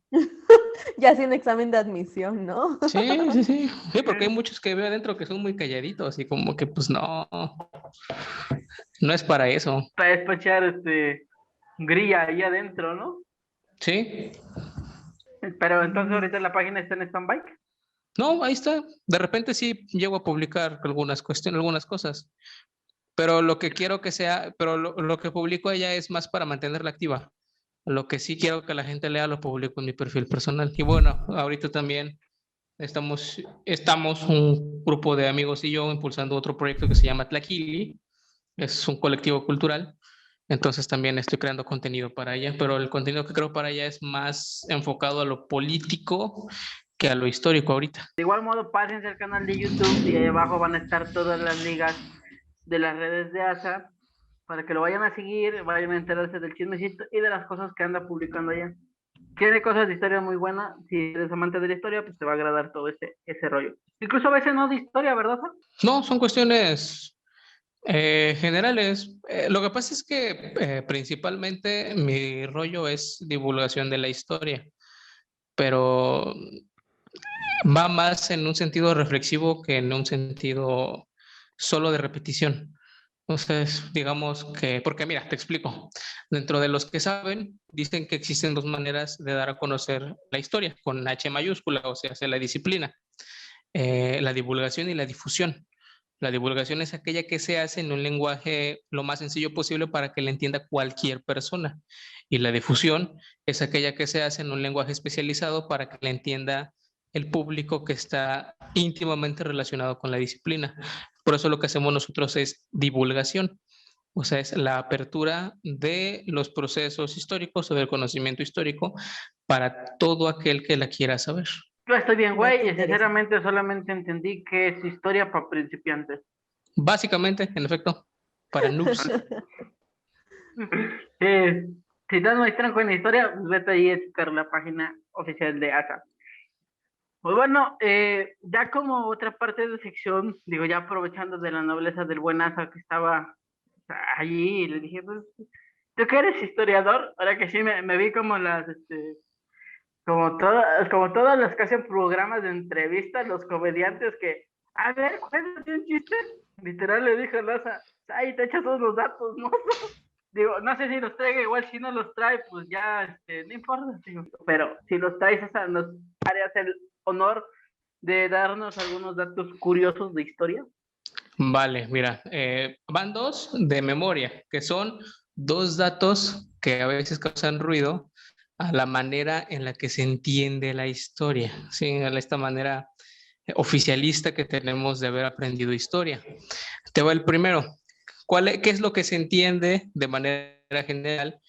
Ya sin examen de admisión, ¿no? Sí. Sí, porque hay muchos que veo adentro que son muy calladitos y como que pues no es para eso. Para despachar grilla ahí adentro, ¿no? Sí, Pero entonces ahorita la página está en stand-by. no, ahí está. De repente sí llego a publicar algunas cuestiones, algunas cosas. Pero lo que quiero que sea, pero lo que publico ella es más para mantenerla activa. Lo que sí quiero que la gente lea lo publico en mi perfil personal. Y bueno, ahorita también estamos un grupo de amigos y yo impulsando otro proyecto que se llama Tlaquili. Es un colectivo cultural. Entonces también estoy creando contenido para ella, pero el contenido que creo para ella es más enfocado a lo político que a lo histórico ahorita. De igual modo, pásense al canal de YouTube y ahí abajo van a estar todas las ligas de las redes de ASA para que lo vayan a seguir, vayan a enterarse del chismecito y de las cosas que anda publicando allá. Tiene cosas de historia muy buenas. Si eres amante de la historia, pues te va a agradar todo ese rollo. Incluso a veces no de historia, ¿verdad, Sam? No, son cuestiones Generales, lo que pasa es que principalmente mi rollo es divulgación de la historia, pero va más en un sentido reflexivo que en un sentido solo de repetición. Entonces, digamos que, porque mira, te explico, dentro de los que saben, dicen que existen dos maneras de dar a conocer la historia, con H mayúscula, o sea, la disciplina, la divulgación y la difusión. La divulgación es aquella que se hace en un lenguaje lo más sencillo posible para que le entienda cualquier persona. Y la difusión es aquella que se hace en un lenguaje especializado para que le entienda el público que está íntimamente relacionado con la disciplina. Por eso lo que hacemos nosotros es divulgación. O sea, es la apertura de los procesos históricos o del conocimiento histórico para todo aquel que la quiera saber. Yo estoy bien, Mira, qué güey, y interesante. sinceramente solamente entendí que es historia para principiantes. Básicamente, en efecto, para noobs. Eh, si estás muy tranco en la historia, pues vete ahí a checar la página oficial de ASA. Pues bueno, ya como otra parte de sección, digo, ya aprovechando de la nobleza del buen Asa que estaba allí, y le dije, pues, ¿tú que eres historiador? Ahora que sí me vi como como todas las que hacen programas de entrevistas, los comediantes que, a ver, cuéntate un chiste. Literal le dije a Asa, ahí te echas todos los datos, ¿no? Digo, no sé si los traiga, igual si no los trae, pues ya, no importa, digo, pero si los traes, esa nos harías el honor de darnos algunos datos curiosos de historia. Vale, mira, van dos de memoria, que son dos datos que a veces causan ruido a la manera en la que se entiende la historia, ¿sí? A esta manera oficialista que tenemos de haber aprendido historia. Te va el primero. ¿Qué es lo que se entiende de manera general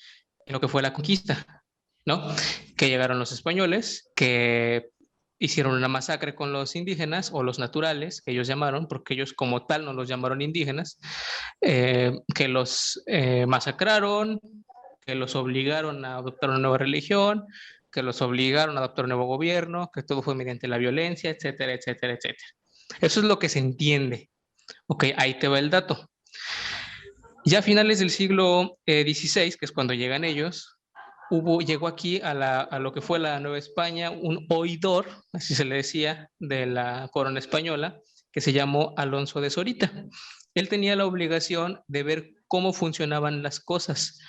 en lo que fue la conquista? ¿No? Que llegaron los españoles, que hicieron una masacre con los indígenas o los naturales, que ellos llamaron, porque ellos como tal no los llamaron indígenas, que los masacraron, que los obligaron a adoptar una nueva religión, que los obligaron a adoptar un nuevo gobierno, que todo fue mediante la violencia, etcétera, etcétera, etcétera. Eso es lo que se entiende. Ok, ahí te va el dato. Ya a finales del siglo XVI, que es cuando llegan ellos, llegó aquí a lo que fue la Nueva España un oidor, así se le decía, de la corona española, que se llamó Alonso de Zorita. Él tenía la obligación de ver cómo funcionaban las cosas,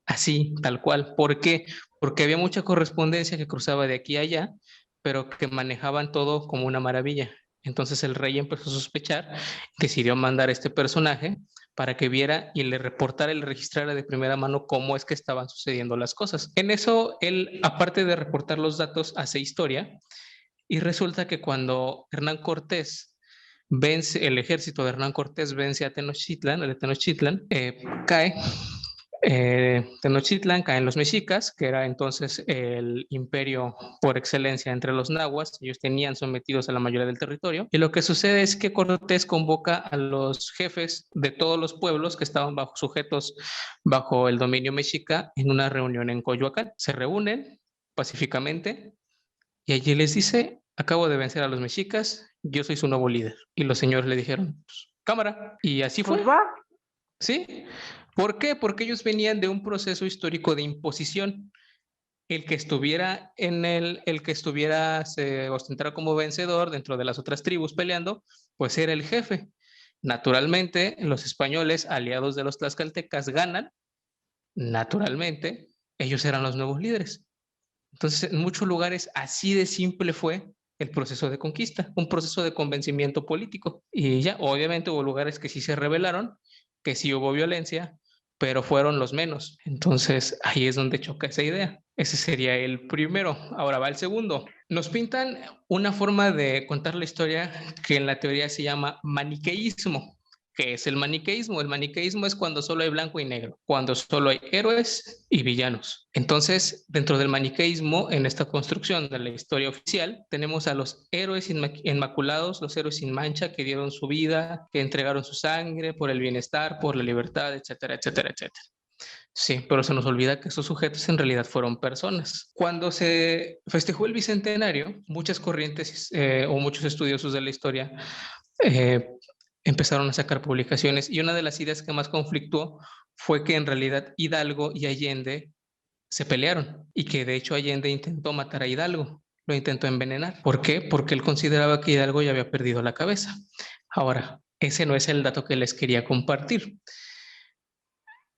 así, tal cual. ¿Por qué? Porque había mucha correspondencia que cruzaba de aquí a allá, pero que manejaban todo como una maravilla. Entonces el rey empezó a sospechar, decidió mandar a este personaje para que viera y le reportara y le registrara de primera mano cómo es que estaban sucediendo las cosas. En eso, él, aparte de reportar los datos, hace historia y resulta que cuando Hernán Cortés vence, el ejército de Hernán Cortés vence a Tenochtitlan, el de Tenochtitlan, cae. Tenochtitlan caen los mexicas, que era entonces el imperio por excelencia entre los nahuas. Ellos tenían sometidos a la mayoría del territorio. Y lo que sucede es que Cortés convoca a los jefes de todos los pueblos que estaban sujetos bajo el dominio mexica en una reunión en Coyoacán. Se reúnen pacíficamente y allí les dice: acabo de vencer a los mexicas, yo soy su nuevo líder. Y los señores le dijeron: pues, cámara. Y así fue. Pues va. ¿Sí? ¿Por qué? Porque ellos venían de un proceso histórico de imposición. El que estuviera el que estuviera, se ostentara como vencedor dentro de las otras tribus peleando, pues era el jefe. Naturalmente, los españoles, aliados de los tlaxcaltecas, ganan. Naturalmente, ellos eran los nuevos líderes. Entonces, en muchos lugares, así de simple fue el proceso de conquista, un proceso de convencimiento político. Y ya, obviamente hubo lugares que sí se rebelaron, que sí hubo violencia, pero fueron los menos. Entonces, ahí es donde choca esa idea. Ese sería el primero. Ahora va el segundo. Nos pintan una forma de contar la historia que en la teoría se llama maniqueísmo. ¿Qué es el maniqueísmo? El maniqueísmo es cuando solo hay blanco y negro, cuando solo hay héroes y villanos. Entonces, dentro del maniqueísmo, en esta construcción de la historia oficial, tenemos a los héroes inmaculados, los héroes sin mancha que dieron su vida, que entregaron su sangre por el bienestar, por la libertad, etcétera, etcétera, etcétera. Sí, pero se nos olvida que esos sujetos en realidad fueron personas. Cuando se festejó el Bicentenario, muchas corrientes o muchos estudiosos de la historia empezaron a sacar publicaciones y una de las ideas que más conflictuó fue que en realidad Hidalgo y Allende se pelearon y que de hecho Allende intentó matar a Hidalgo, lo intentó envenenar. ¿Por qué? Porque él consideraba que Hidalgo ya había perdido la cabeza. Ahora, ese no es el dato que les quería compartir.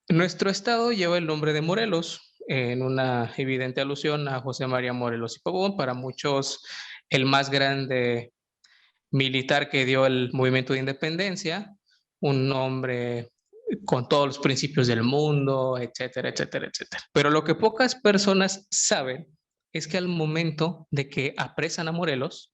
Nuestro estado lleva el nombre de Morelos, en una evidente alusión a José María Morelos y Pavón, para muchos el más grande militar que dio el movimiento de independencia, un hombre con todos los principios del mundo, etcétera, etcétera, etcétera. Pero lo que pocas personas saben es que al momento de que apresan a Morelos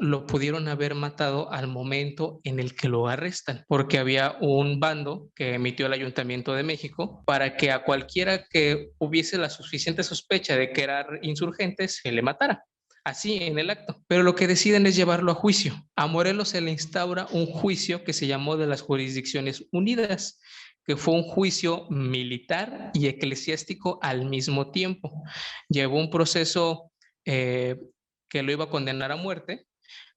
lo pudieron haber matado al momento en el que lo arrestan, porque había un bando que emitió el Ayuntamiento de México para que a cualquiera que hubiese la suficiente sospecha de que era insurgente se le matara. Así en el acto. Pero lo que deciden es llevarlo a juicio. A Morelos se le instaura un juicio que se llamó de las Jurisdicciones Unidas, que fue un juicio militar y eclesiástico al mismo tiempo. Llevó un proceso que lo iba a condenar a muerte,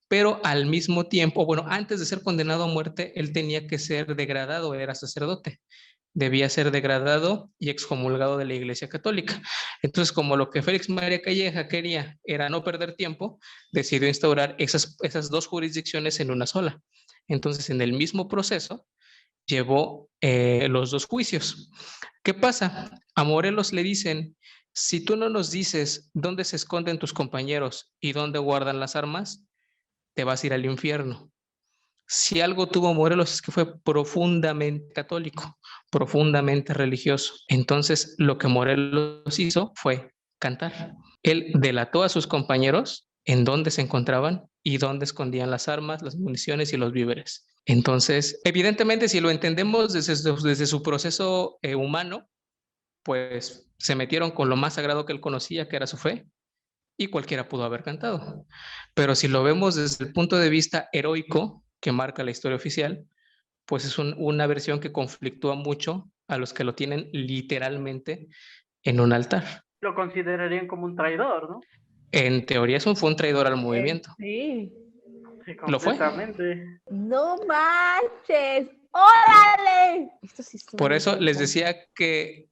pero al mismo tiempo, bueno, antes de ser condenado a muerte, él tenía que ser degradado, era sacerdote. Debía ser degradado y excomulgado de la Iglesia Católica. Entonces, como lo que Félix María Calleja quería era no perder tiempo, decidió instaurar esas dos jurisdicciones en una sola. Entonces, en el mismo proceso, llevó los dos juicios. ¿Qué pasa? A Morelos le dicen, si tú no nos dices dónde se esconden tus compañeros y dónde guardan las armas, te vas a ir al infierno. Si algo tuvo Morelos es que fue profundamente católico, profundamente religioso. Entonces, lo que Morelos hizo fue cantar. Él delató a sus compañeros en dónde se encontraban y dónde escondían las armas, las municiones y los víveres. Entonces, evidentemente, si lo entendemos desde su proceso humano, pues se metieron con lo más sagrado que él conocía, que era su fe, y cualquiera pudo haber cantado. Pero si lo vemos desde el punto de vista heroico que marca la historia oficial, pues es una versión que conflictúa mucho a los que lo tienen literalmente en un altar. Lo considerarían como un traidor, ¿no? En teoría fue un traidor al movimiento. Sí. Sí, ¿Lo fue? completamente. No manches. ¡Órale! Esto sí estuvo Por muy eso les fuerte. decía que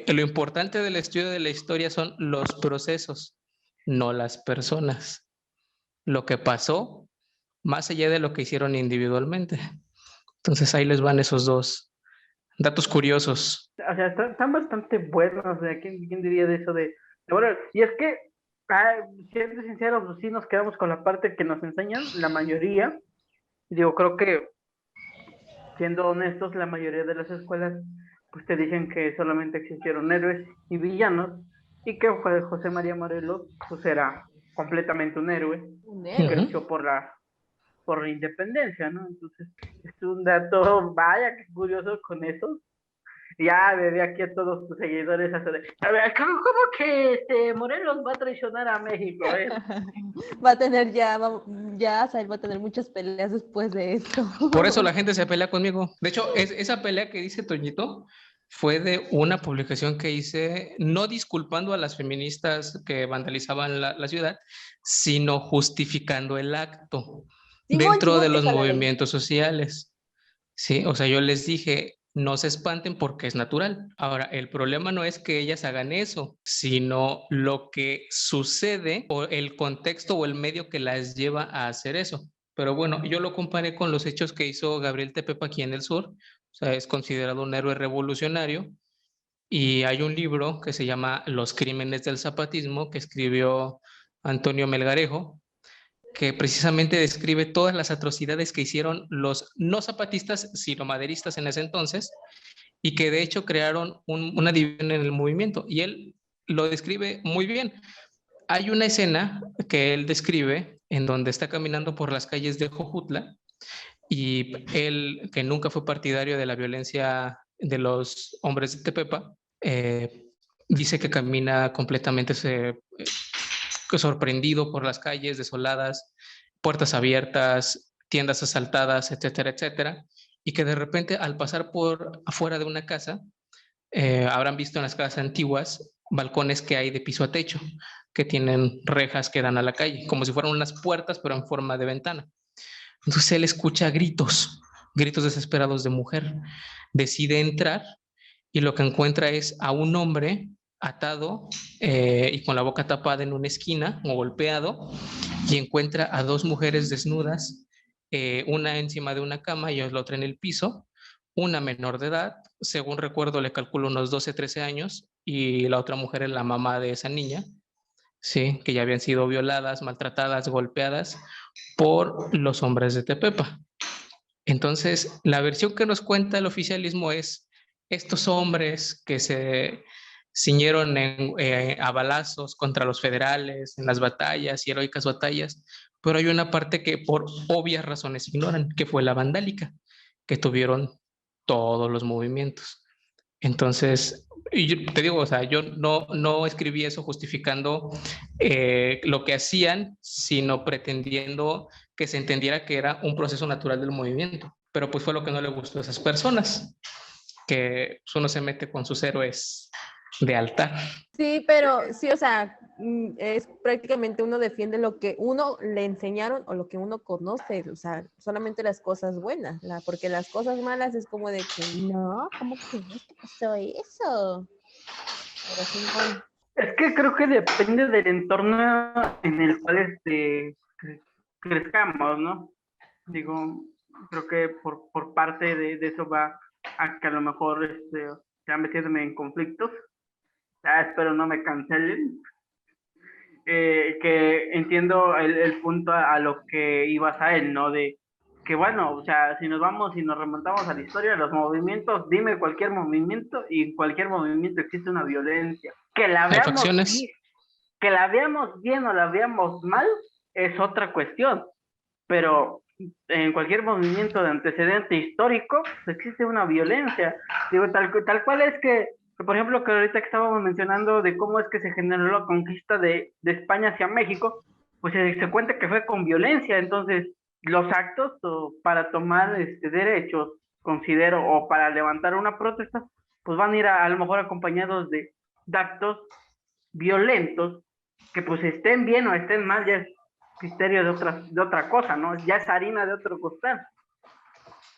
lo importante del estudio de la historia son los procesos, no las personas. Lo que pasó, más allá de lo que hicieron individualmente. Entonces ahí les van esos dos datos curiosos. O sea, están bastante buenos. O sea, ¿quién diría de eso de bueno, y es que, siendo sinceros, pues sí nos quedamos con la parte que nos enseñan, la mayoría. Digo, creo que, siendo honestos, la mayoría de las escuelas, pues te dicen que solamente existieron héroes y villanos, y que José María Morelos, pues era completamente un héroe, Un que héroe. luchó por la independencia, ¿no? Entonces, es un dato, vaya, que curioso con eso. Ya bebé aquí a todos tus seguidores a ver, ¿cómo que Morelos va a traicionar a México? Va a tener ya Asael va a tener muchas peleas después de esto. Por eso la gente se pelea conmigo. De hecho, esa pelea que dice Toñito fue de una publicación que hice, no disculpando a las feministas que vandalizaban la ciudad, sino justificando el acto dentro de los movimientos sociales. Sí, o sea, yo les dije, no se espanten porque es natural. Ahora, el problema no es que ellas hagan eso, sino lo que sucede o el contexto o el medio que las lleva a hacer eso. Pero bueno, yo lo comparé con los hechos que hizo Gabriel Tepepa aquí en el sur. O sea, es considerado un héroe revolucionario. Y hay un libro que se llama Los crímenes del zapatismo que escribió Antonio Melgarejo, que precisamente describe todas las atrocidades que hicieron los no zapatistas, sino maderistas en ese entonces, y que de hecho crearon una división en el movimiento. Y él lo describe muy bien. Hay una escena que él describe en donde está caminando por las calles de Jojutla y él, que nunca fue partidario de la violencia de los hombres de Tepepa, dice que camina completamente sorprendido por las calles desoladas, puertas abiertas, tiendas asaltadas, etcétera, etcétera, y que de repente al pasar por afuera de una casa, habrán visto en las casas antiguas balcones que hay de piso a techo, que tienen rejas que dan a la calle, como si fueran unas puertas, pero en forma de ventana. Entonces él escucha gritos, gritos desesperados de mujer. Decide entrar y lo que encuentra es a un hombre atado y con la boca tapada en una esquina o golpeado, y encuentra a dos mujeres desnudas, una encima de una cama y la otra en el piso, una menor de edad, según recuerdo le calculo unos 12, 13 años, y la otra mujer es la mamá de esa niña, sí, que ya habían sido violadas, maltratadas, golpeadas por los hombres de Tepepa. Entonces, la versión que nos cuenta el oficialismo es estos hombres que se ciñeron a balazos contra los federales en las batallas y heroicas batallas, pero hay una parte que por obvias razones ignoran, que fue la vandálica, que tuvieron todos los movimientos. Entonces, y yo te digo, o sea, yo no escribí eso justificando lo que hacían, sino pretendiendo que se entendiera que era un proceso natural del movimiento. Pero pues fue lo que no le gustó a esas personas, que uno se mete con sus héroes de altar. Sí, pero sí, o sea, es prácticamente uno defiende lo que uno le enseñaron o lo que uno conoce, o sea, solamente las cosas buenas, porque las cosas malas es como de que, no, ¿cómo que pasó eso? Pero sí, bueno. Es que creo que depende del entorno en el cual crezcamos, ¿no? Digo, creo que por parte de eso va a que a lo mejor ya metiéndome en conflictos. Ya espero no me cancelen. Que entiendo el punto a lo que ibas a él, ¿no? De que bueno, o sea, si nos vamos y nos remontamos a la historia de los movimientos, dime cualquier movimiento y en cualquier movimiento existe una violencia. Que la Hay facciones. que la veamos bien o la veamos mal es otra cuestión, pero en cualquier movimiento de antecedente histórico pues, existe una violencia. Digo, tal cual es que, por ejemplo, que ahorita que estábamos mencionando de cómo es que se generó la conquista de España hacia México, pues se cuenta que fue con violencia. Entonces los actos para tomar derechos, considero, o para levantar una protesta, pues van a ir a lo mejor acompañados de actos violentos, que pues estén bien o estén mal, ya es criterio de otra cosa, ¿no? Ya es harina de otro costal.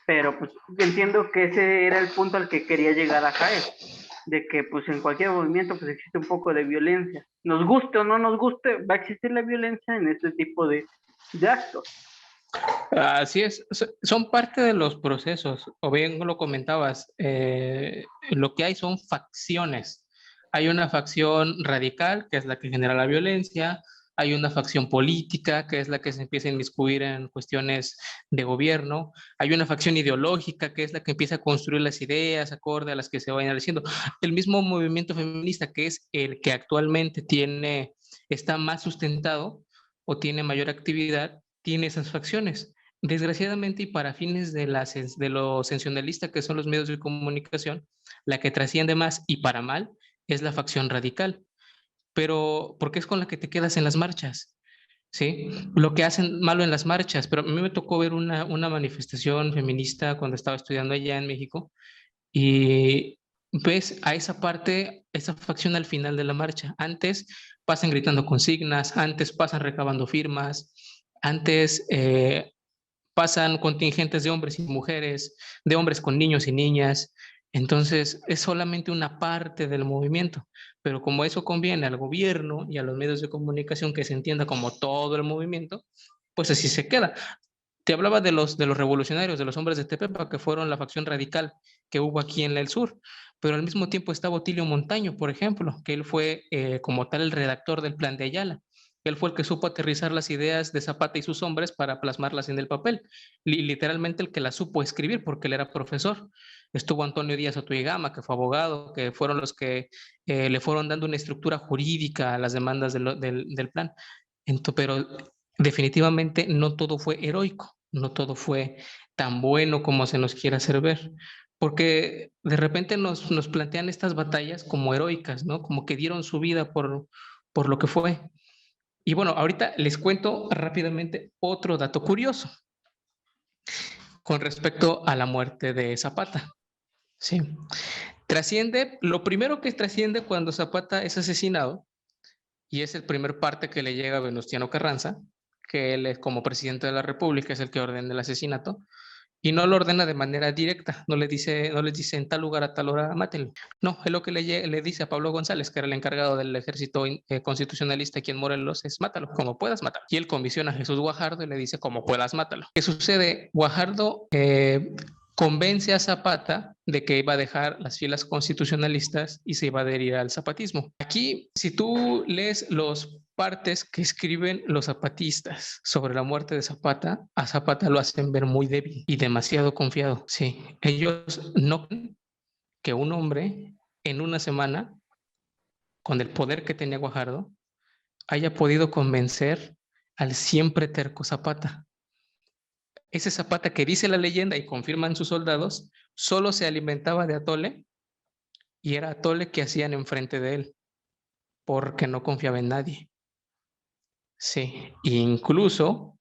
Pero pues entiendo que ese era el punto al que quería llegar a Jael, de que pues en cualquier movimiento pues existe un poco de violencia. Nos guste o no nos guste, va a existir la violencia en este tipo de actos. Así es, son parte de los procesos, o bien lo comentabas, lo que hay son facciones. Hay una facción radical, que es la que genera la violencia, hay una facción política, que es la que se empieza a inmiscuir en cuestiones de gobierno, hay una facción ideológica, que es la que empieza a construir las ideas acorde a las que se vayan haciendo. El mismo movimiento feminista, que es el que actualmente está más sustentado o tiene mayor actividad, tiene esas facciones. Desgraciadamente, y para fines de lo sensacionalista que son los medios de comunicación, la que trasciende más y para mal es la facción radical, pero porque es con la que te quedas en las marchas, ¿sí? Lo que hacen malo en las marchas, pero a mí me tocó ver una manifestación feminista cuando estaba estudiando allá en México y ves a esa parte, esa facción al final de la marcha. Antes pasan gritando consignas, antes pasan recabando firmas, antes pasan contingentes de hombres y mujeres, de hombres con niños y niñas. Entonces, es solamente una parte del movimiento, pero como eso conviene al gobierno y a los medios de comunicación que se entienda como todo el movimiento, pues así se queda. Te hablaba de los revolucionarios, de los hombres de Tepepa, que fueron la facción radical que hubo aquí en el sur, pero al mismo tiempo estaba Otilio Montaño, por ejemplo, que él fue como tal el redactor del Plan de Ayala. Él fue el que supo aterrizar las ideas de Zapata y sus hombres para plasmarlas en el papel. Literalmente el que las supo escribir porque él era profesor. Estuvo Antonio Díaz Otuigama, que fue abogado, que fueron los que le fueron dando una estructura jurídica a las demandas del plan. Pero definitivamente no todo fue heroico, no todo fue tan bueno como se nos quiere hacer ver, porque de repente nos plantean estas batallas como heroicas, ¿no? Como que dieron su vida por lo que fue. Y bueno, ahorita les cuento rápidamente otro dato curioso con respecto a la muerte de Zapata. Sí. Trasciende, lo primero que trasciende cuando Zapata es asesinado, y es el primer parte que le llega a Venustiano Carranza, que él es como presidente de la República, es el que ordena el asesinato, y no lo ordena de manera directa, no les dice en tal lugar a tal hora, mátenlo. No, es lo que le dice a Pablo González, que era el encargado del ejército constitucionalista aquí en Morelos, es mátalo, como puedas mátalo. Y él comisiona a Jesús Guajardo y le dice, como puedas mátalo. ¿Qué sucede? Guajardo convence a Zapata de que iba a dejar las filas constitucionalistas y se iba a adherir al zapatismo. Aquí, si tú lees los partes que escriben los zapatistas sobre la muerte de Zapata, a Zapata lo hacen ver muy débil y demasiado confiado. Sí, ellos no creen que un hombre en una semana, con el poder que tenía Guajardo, haya podido convencer al siempre terco Zapata. Ese Zapata que dice la leyenda y confirman sus soldados, solo se alimentaba de atole y era atole que hacían enfrente de él, porque no confiaba en nadie. Sí, incluso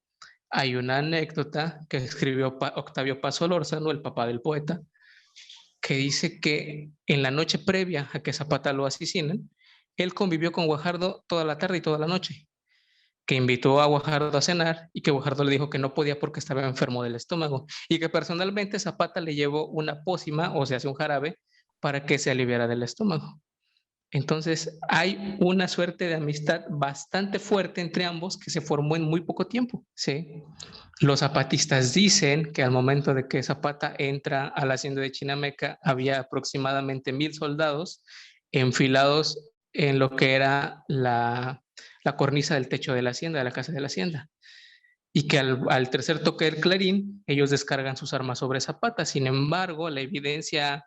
hay una anécdota que escribió Octavio Paz Solórzano, el papá del poeta, que dice que en la noche previa a que Zapata lo asesinen, él convivió con Guajardo toda la tarde y toda la noche, que invitó a Guajardo a cenar y que Guajardo le dijo que no podía porque estaba enfermo del estómago y que personalmente Zapata le llevó una pócima, o sea, un jarabe, para que se aliviara del estómago. Entonces hay una suerte de amistad bastante fuerte entre ambos que se formó en muy poco tiempo, ¿sí? Los zapatistas dicen que al momento de que Zapata entra a la hacienda de Chinameca había aproximadamente 1,000 soldados enfilados en lo que era la cornisa del techo de la hacienda, de la casa de la hacienda. Y que al tercer toque del clarín ellos descargan sus armas sobre Zapata. Sin embargo, la evidencia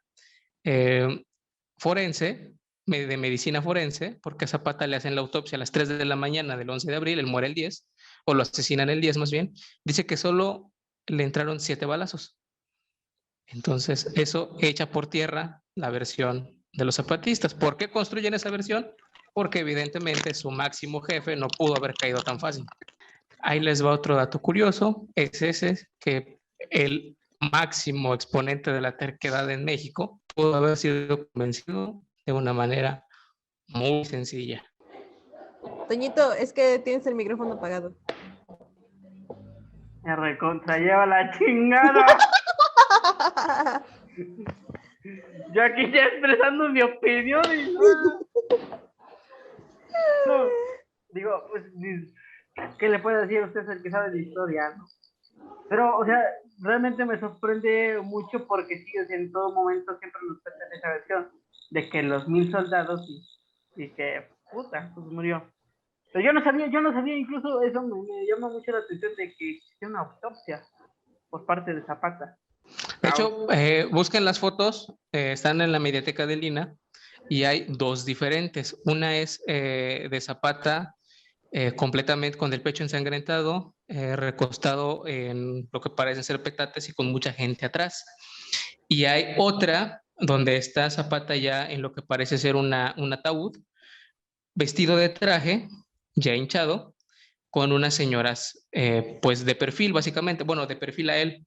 forense, de medicina forense, porque a Zapata le hacen la autopsia a las 3 de la mañana del 11 de abril, él muere el 10, o lo asesinan el 10 más bien, dice que solo le entraron 7 balazos. Entonces, eso echa por tierra la versión de los zapatistas. ¿Por qué construyen esa versión? Porque evidentemente su máximo jefe no pudo haber caído tan fácil. Ahí les va otro dato curioso, es ese, que el máximo exponente de la terquedad en México pudo haber sido convencido de una manera muy sencilla. Toñito, es que tienes el micrófono apagado. Me recontra lleva la chingada. Yo aquí ya expresando mi opinión y no, digo, pues, ¿qué le puede decir? Usted es el que sabe de historia, ¿no? Pero, o sea, realmente me sorprende mucho porque sí, o sea, en todo momento siempre nos cuentan esa versión de que los 1,000 soldados y que, puta, pues murió. Pero yo no sabía, incluso eso me llama mucho la atención de que existía una autopsia por parte de Zapata. De hecho, busquen las fotos, están en la mediateca de Lina y hay 2 diferentes. Una es de Zapata completamente con el pecho ensangrentado, recostado en lo que parecen ser petates y con mucha gente atrás. Y hay otra donde está Zapata ya en lo que parece ser un ataúd, vestido de traje, ya hinchado, con unas señoras pues de perfil básicamente, bueno, de perfil a él.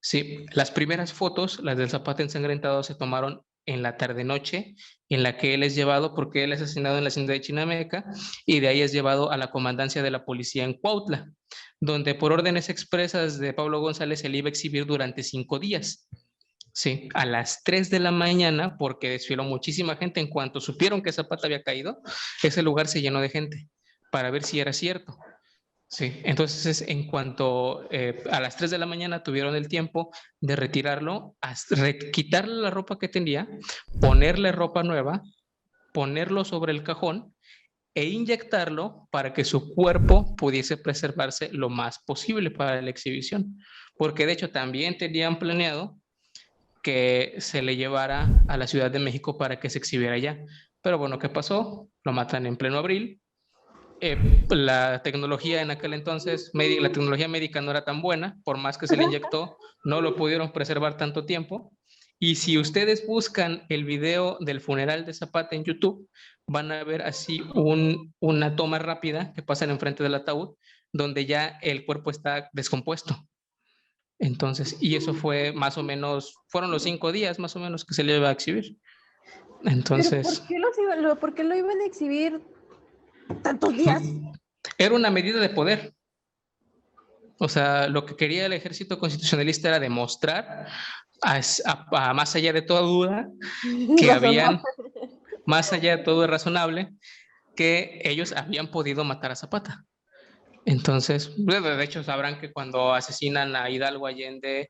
Sí, las primeras fotos, las del Zapata ensangrentado, se tomaron en la tarde-noche, en la que él es llevado, porque él es asesinado en la hacienda de Chinameca, y de ahí es llevado a la comandancia de la policía en Cuautla, donde por órdenes expresas de Pablo González se le iba a exhibir durante 5 días. Sí, a las 3 de la mañana, porque desfiló muchísima gente. En cuanto supieron que Zapata había caído, ese lugar se llenó de gente para ver si era cierto. Sí, entonces en cuanto a las 3 de la mañana tuvieron el tiempo de retirarlo, quitarle la ropa que tenía, ponerle ropa nueva, ponerlo sobre el cajón e inyectarlo para que su cuerpo pudiese preservarse lo más posible para la exhibición. Porque de hecho también tenían planeado que se le llevara a la Ciudad de México para que se exhibiera allá. Pero bueno, ¿qué pasó? Lo matan en pleno abril. La tecnología en aquel entonces, la tecnología médica no era tan buena, por más que se le inyectó, no lo pudieron preservar tanto tiempo. Y si ustedes buscan el video del funeral de Zapata en YouTube, van a ver así una toma rápida que pasan enfrente del ataúd, donde ya el cuerpo está descompuesto. Entonces, y eso fue más o menos, fueron los 5 días más o menos que se le iba a exhibir. Entonces, ¿Pero por qué lo iban a exhibir tantos días? era una medida de poder. O sea, lo que quería el ejército constitucionalista era demostrar, más allá de toda duda, que habían, más allá de todo razonable, que ellos habían podido matar a Zapata. Entonces, de hecho, sabrán que cuando asesinan a Hidalgo Allende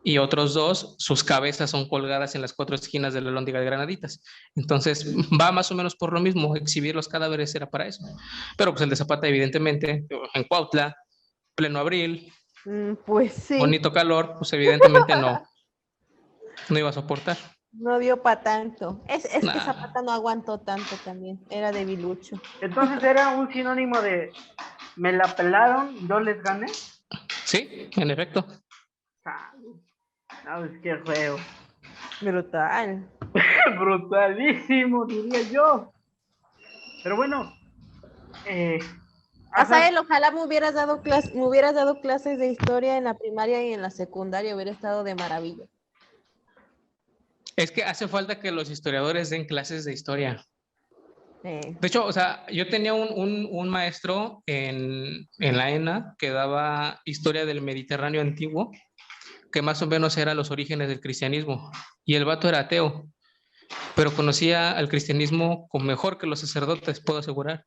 y otros dos, sus cabezas son colgadas en las 4 esquinas de la Lóndiga de Granaditas. Entonces, va más o menos por lo mismo, exhibir los cadáveres era para eso. Pero pues el de Zapata, evidentemente, en Cuautla, pleno abril, Pues sí, bonito calor, pues evidentemente no iba a soportar. no dio para tanto. Es que Nah. Zapata no aguantó tanto también, era debilucho. Entonces era un sinónimo de me la pelaron, yo les gané. Sí, en efecto. No, es que feo. Brutal. Brutalísimo, diría yo. Pero bueno, Azael, ojalá me hubieras dado clases de historia en la primaria y en la secundaria, hubiera estado de maravilla. Es que hace falta que los historiadores den clases de historia. De hecho, o sea, yo tenía un maestro en la ENA que daba historia del Mediterráneo antiguo, que más o menos eran los orígenes del cristianismo. Y el vato era ateo, pero conocía al cristianismo mejor que los sacerdotes, puedo asegurar.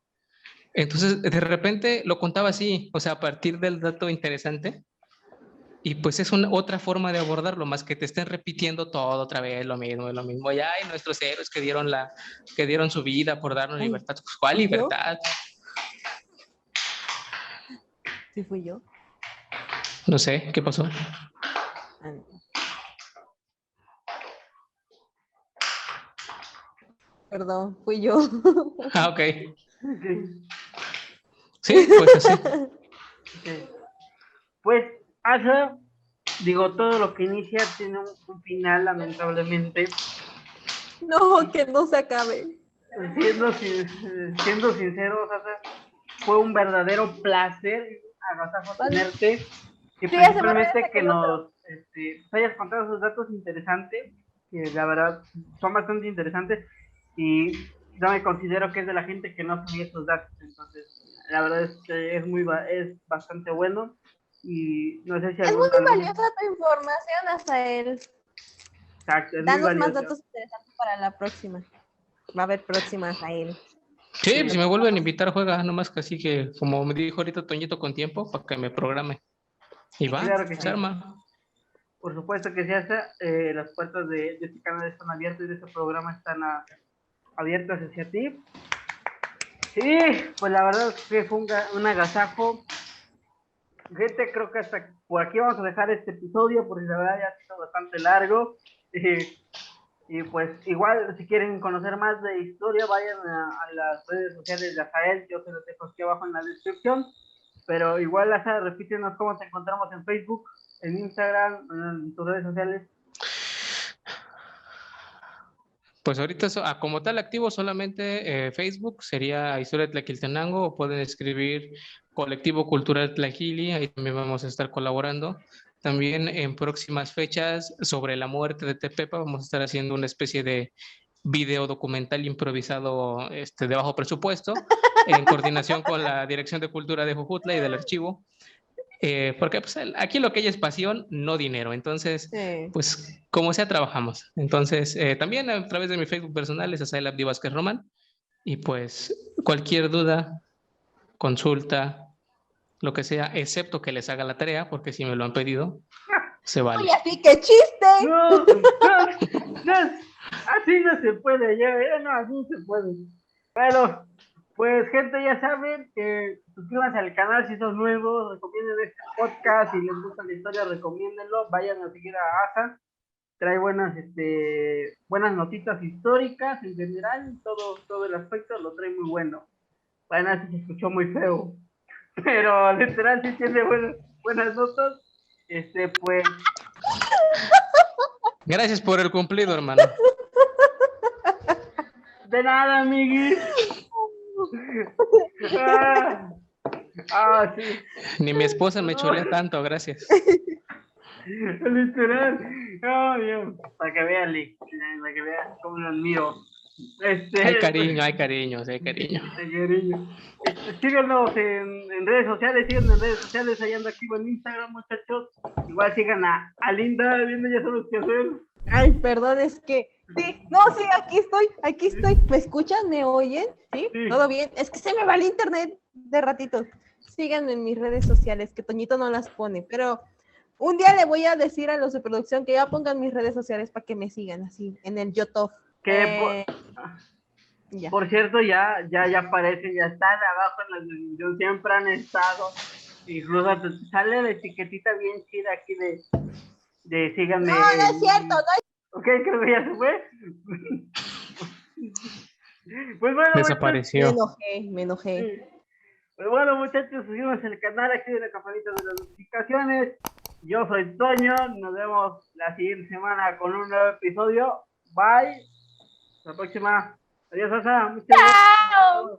Entonces, de repente lo contaba así, o sea, a partir del dato interesante. Y pues es otra forma de abordarlo, más que te estén repitiendo todo otra vez, lo mismo, lo mismo. Y ay, nuestros héroes que dieron su vida por darnos libertad. Pues, ¿cuál libertad? ¿Sí fui yo? No sé, ¿qué pasó? Perdón, fui yo. Ok. Sí, pues así. Pues, digo, todo lo que inicia tiene un final, lamentablemente. No, que no se acabe. Siendo sinceros, fue un verdadero placer, agasajo, tenerte. Y Sí, principalmente que nos hayas contado esos datos interesantes, que la verdad son bastante interesantes. Y yo me considero que es de la gente que no sabía esos datos. Entonces, la verdad es que es bastante bueno. Y no sé si es muy valiosa tu información, Azael. Exacto, danos más datos interesantes para la próxima. Va a haber próxima, Azael. Sí, pues si me vuelven a invitar, juega, nomás que así que, como me dijo ahorita Toñito, con tiempo, para que me programe. Y va, claro que se sí. arma. Por supuesto que se hace. Las puertas de este canal están abiertas y de este programa están abiertas hacia ti. Sí, pues la verdad es que fue un agasajo. Gente, creo que hasta por aquí vamos a dejar este episodio, porque la verdad ya ha sido bastante largo. Y pues igual, si quieren conocer más de historia, vayan a las redes sociales de Azael, yo se los dejo aquí abajo en la descripción. Pero igual, Azael, repítenos cómo te encontramos en Facebook, en Instagram, en tus redes sociales. Pues ahorita, como tal activo, solamente Facebook sería Historia de Tlaquiltenango, o pueden escribir Colectivo Cultural Tlajili, ahí también vamos a estar colaborando. También en próximas fechas, sobre la muerte de Tepepa, vamos a estar haciendo una especie de video documental improvisado de bajo presupuesto, en coordinación con la Dirección de Cultura de Jojutla y del archivo. Porque pues, aquí lo que hay es pasión, no dinero. Entonces, pues como sea, trabajamos. Entonces, también a través de mi Facebook personal es Azael Abdi Vázquez Román. Y pues cualquier duda, consulta, lo que sea, excepto que les haga la tarea, porque si me lo han pedido, se vale. Oye, así que chiste. No, así no se puede, ya no, así no se puede. Bueno, pues gente, ya saben, suscríbanse al canal si son nuevos, recomienden este podcast, si les gusta la historia, recomiéndenlo, vayan a seguir a Asa, trae buenas notitas históricas, en general, todo el aspecto lo trae muy bueno. Bueno, así se escuchó muy feo, pero literal sí tiene buenas notas, pues... Gracias por el cumplido, hermano. De nada, amigui. Sí. Ni mi esposa me chulea tanto, gracias. Literal. Oh, Dios. Para que vean cómo lo admiro. Hay cariño, hay cariño, sí, hay cariño. Ay, cariño. Síganos en redes sociales, ahí anda activo en Instagram, muchachos. Igual sigan a Linda, Linda ya sabes qué hacer. Ay, perdón, es que sí, no, sí, aquí estoy. ¿Me escuchan? ¿Me oyen? ¿Sí? Sí. ¿Todo bien? Es que se me va el internet de ratito. Síganme en mis redes sociales, que Toñito no las pone, pero un día le voy a decir a los de producción que ya pongan mis redes sociales para que me sigan así, en el YouTube. Ya. Por cierto, ya aparecen, ya están abajo en la descripción, siempre han estado. Incluso te sale la etiquetita bien chida aquí de síganme. No, no es cierto, no. Ok, creo que ya se fue. Pues bueno, Desapareció. Me enojé. Sí. Pues bueno, muchachos, subimos el canal, activen la campanita de las notificaciones. Yo soy Toño, nos vemos la siguiente semana con un nuevo episodio. Bye. Hasta la próxima. Adiós, Asa. Muchas gracias.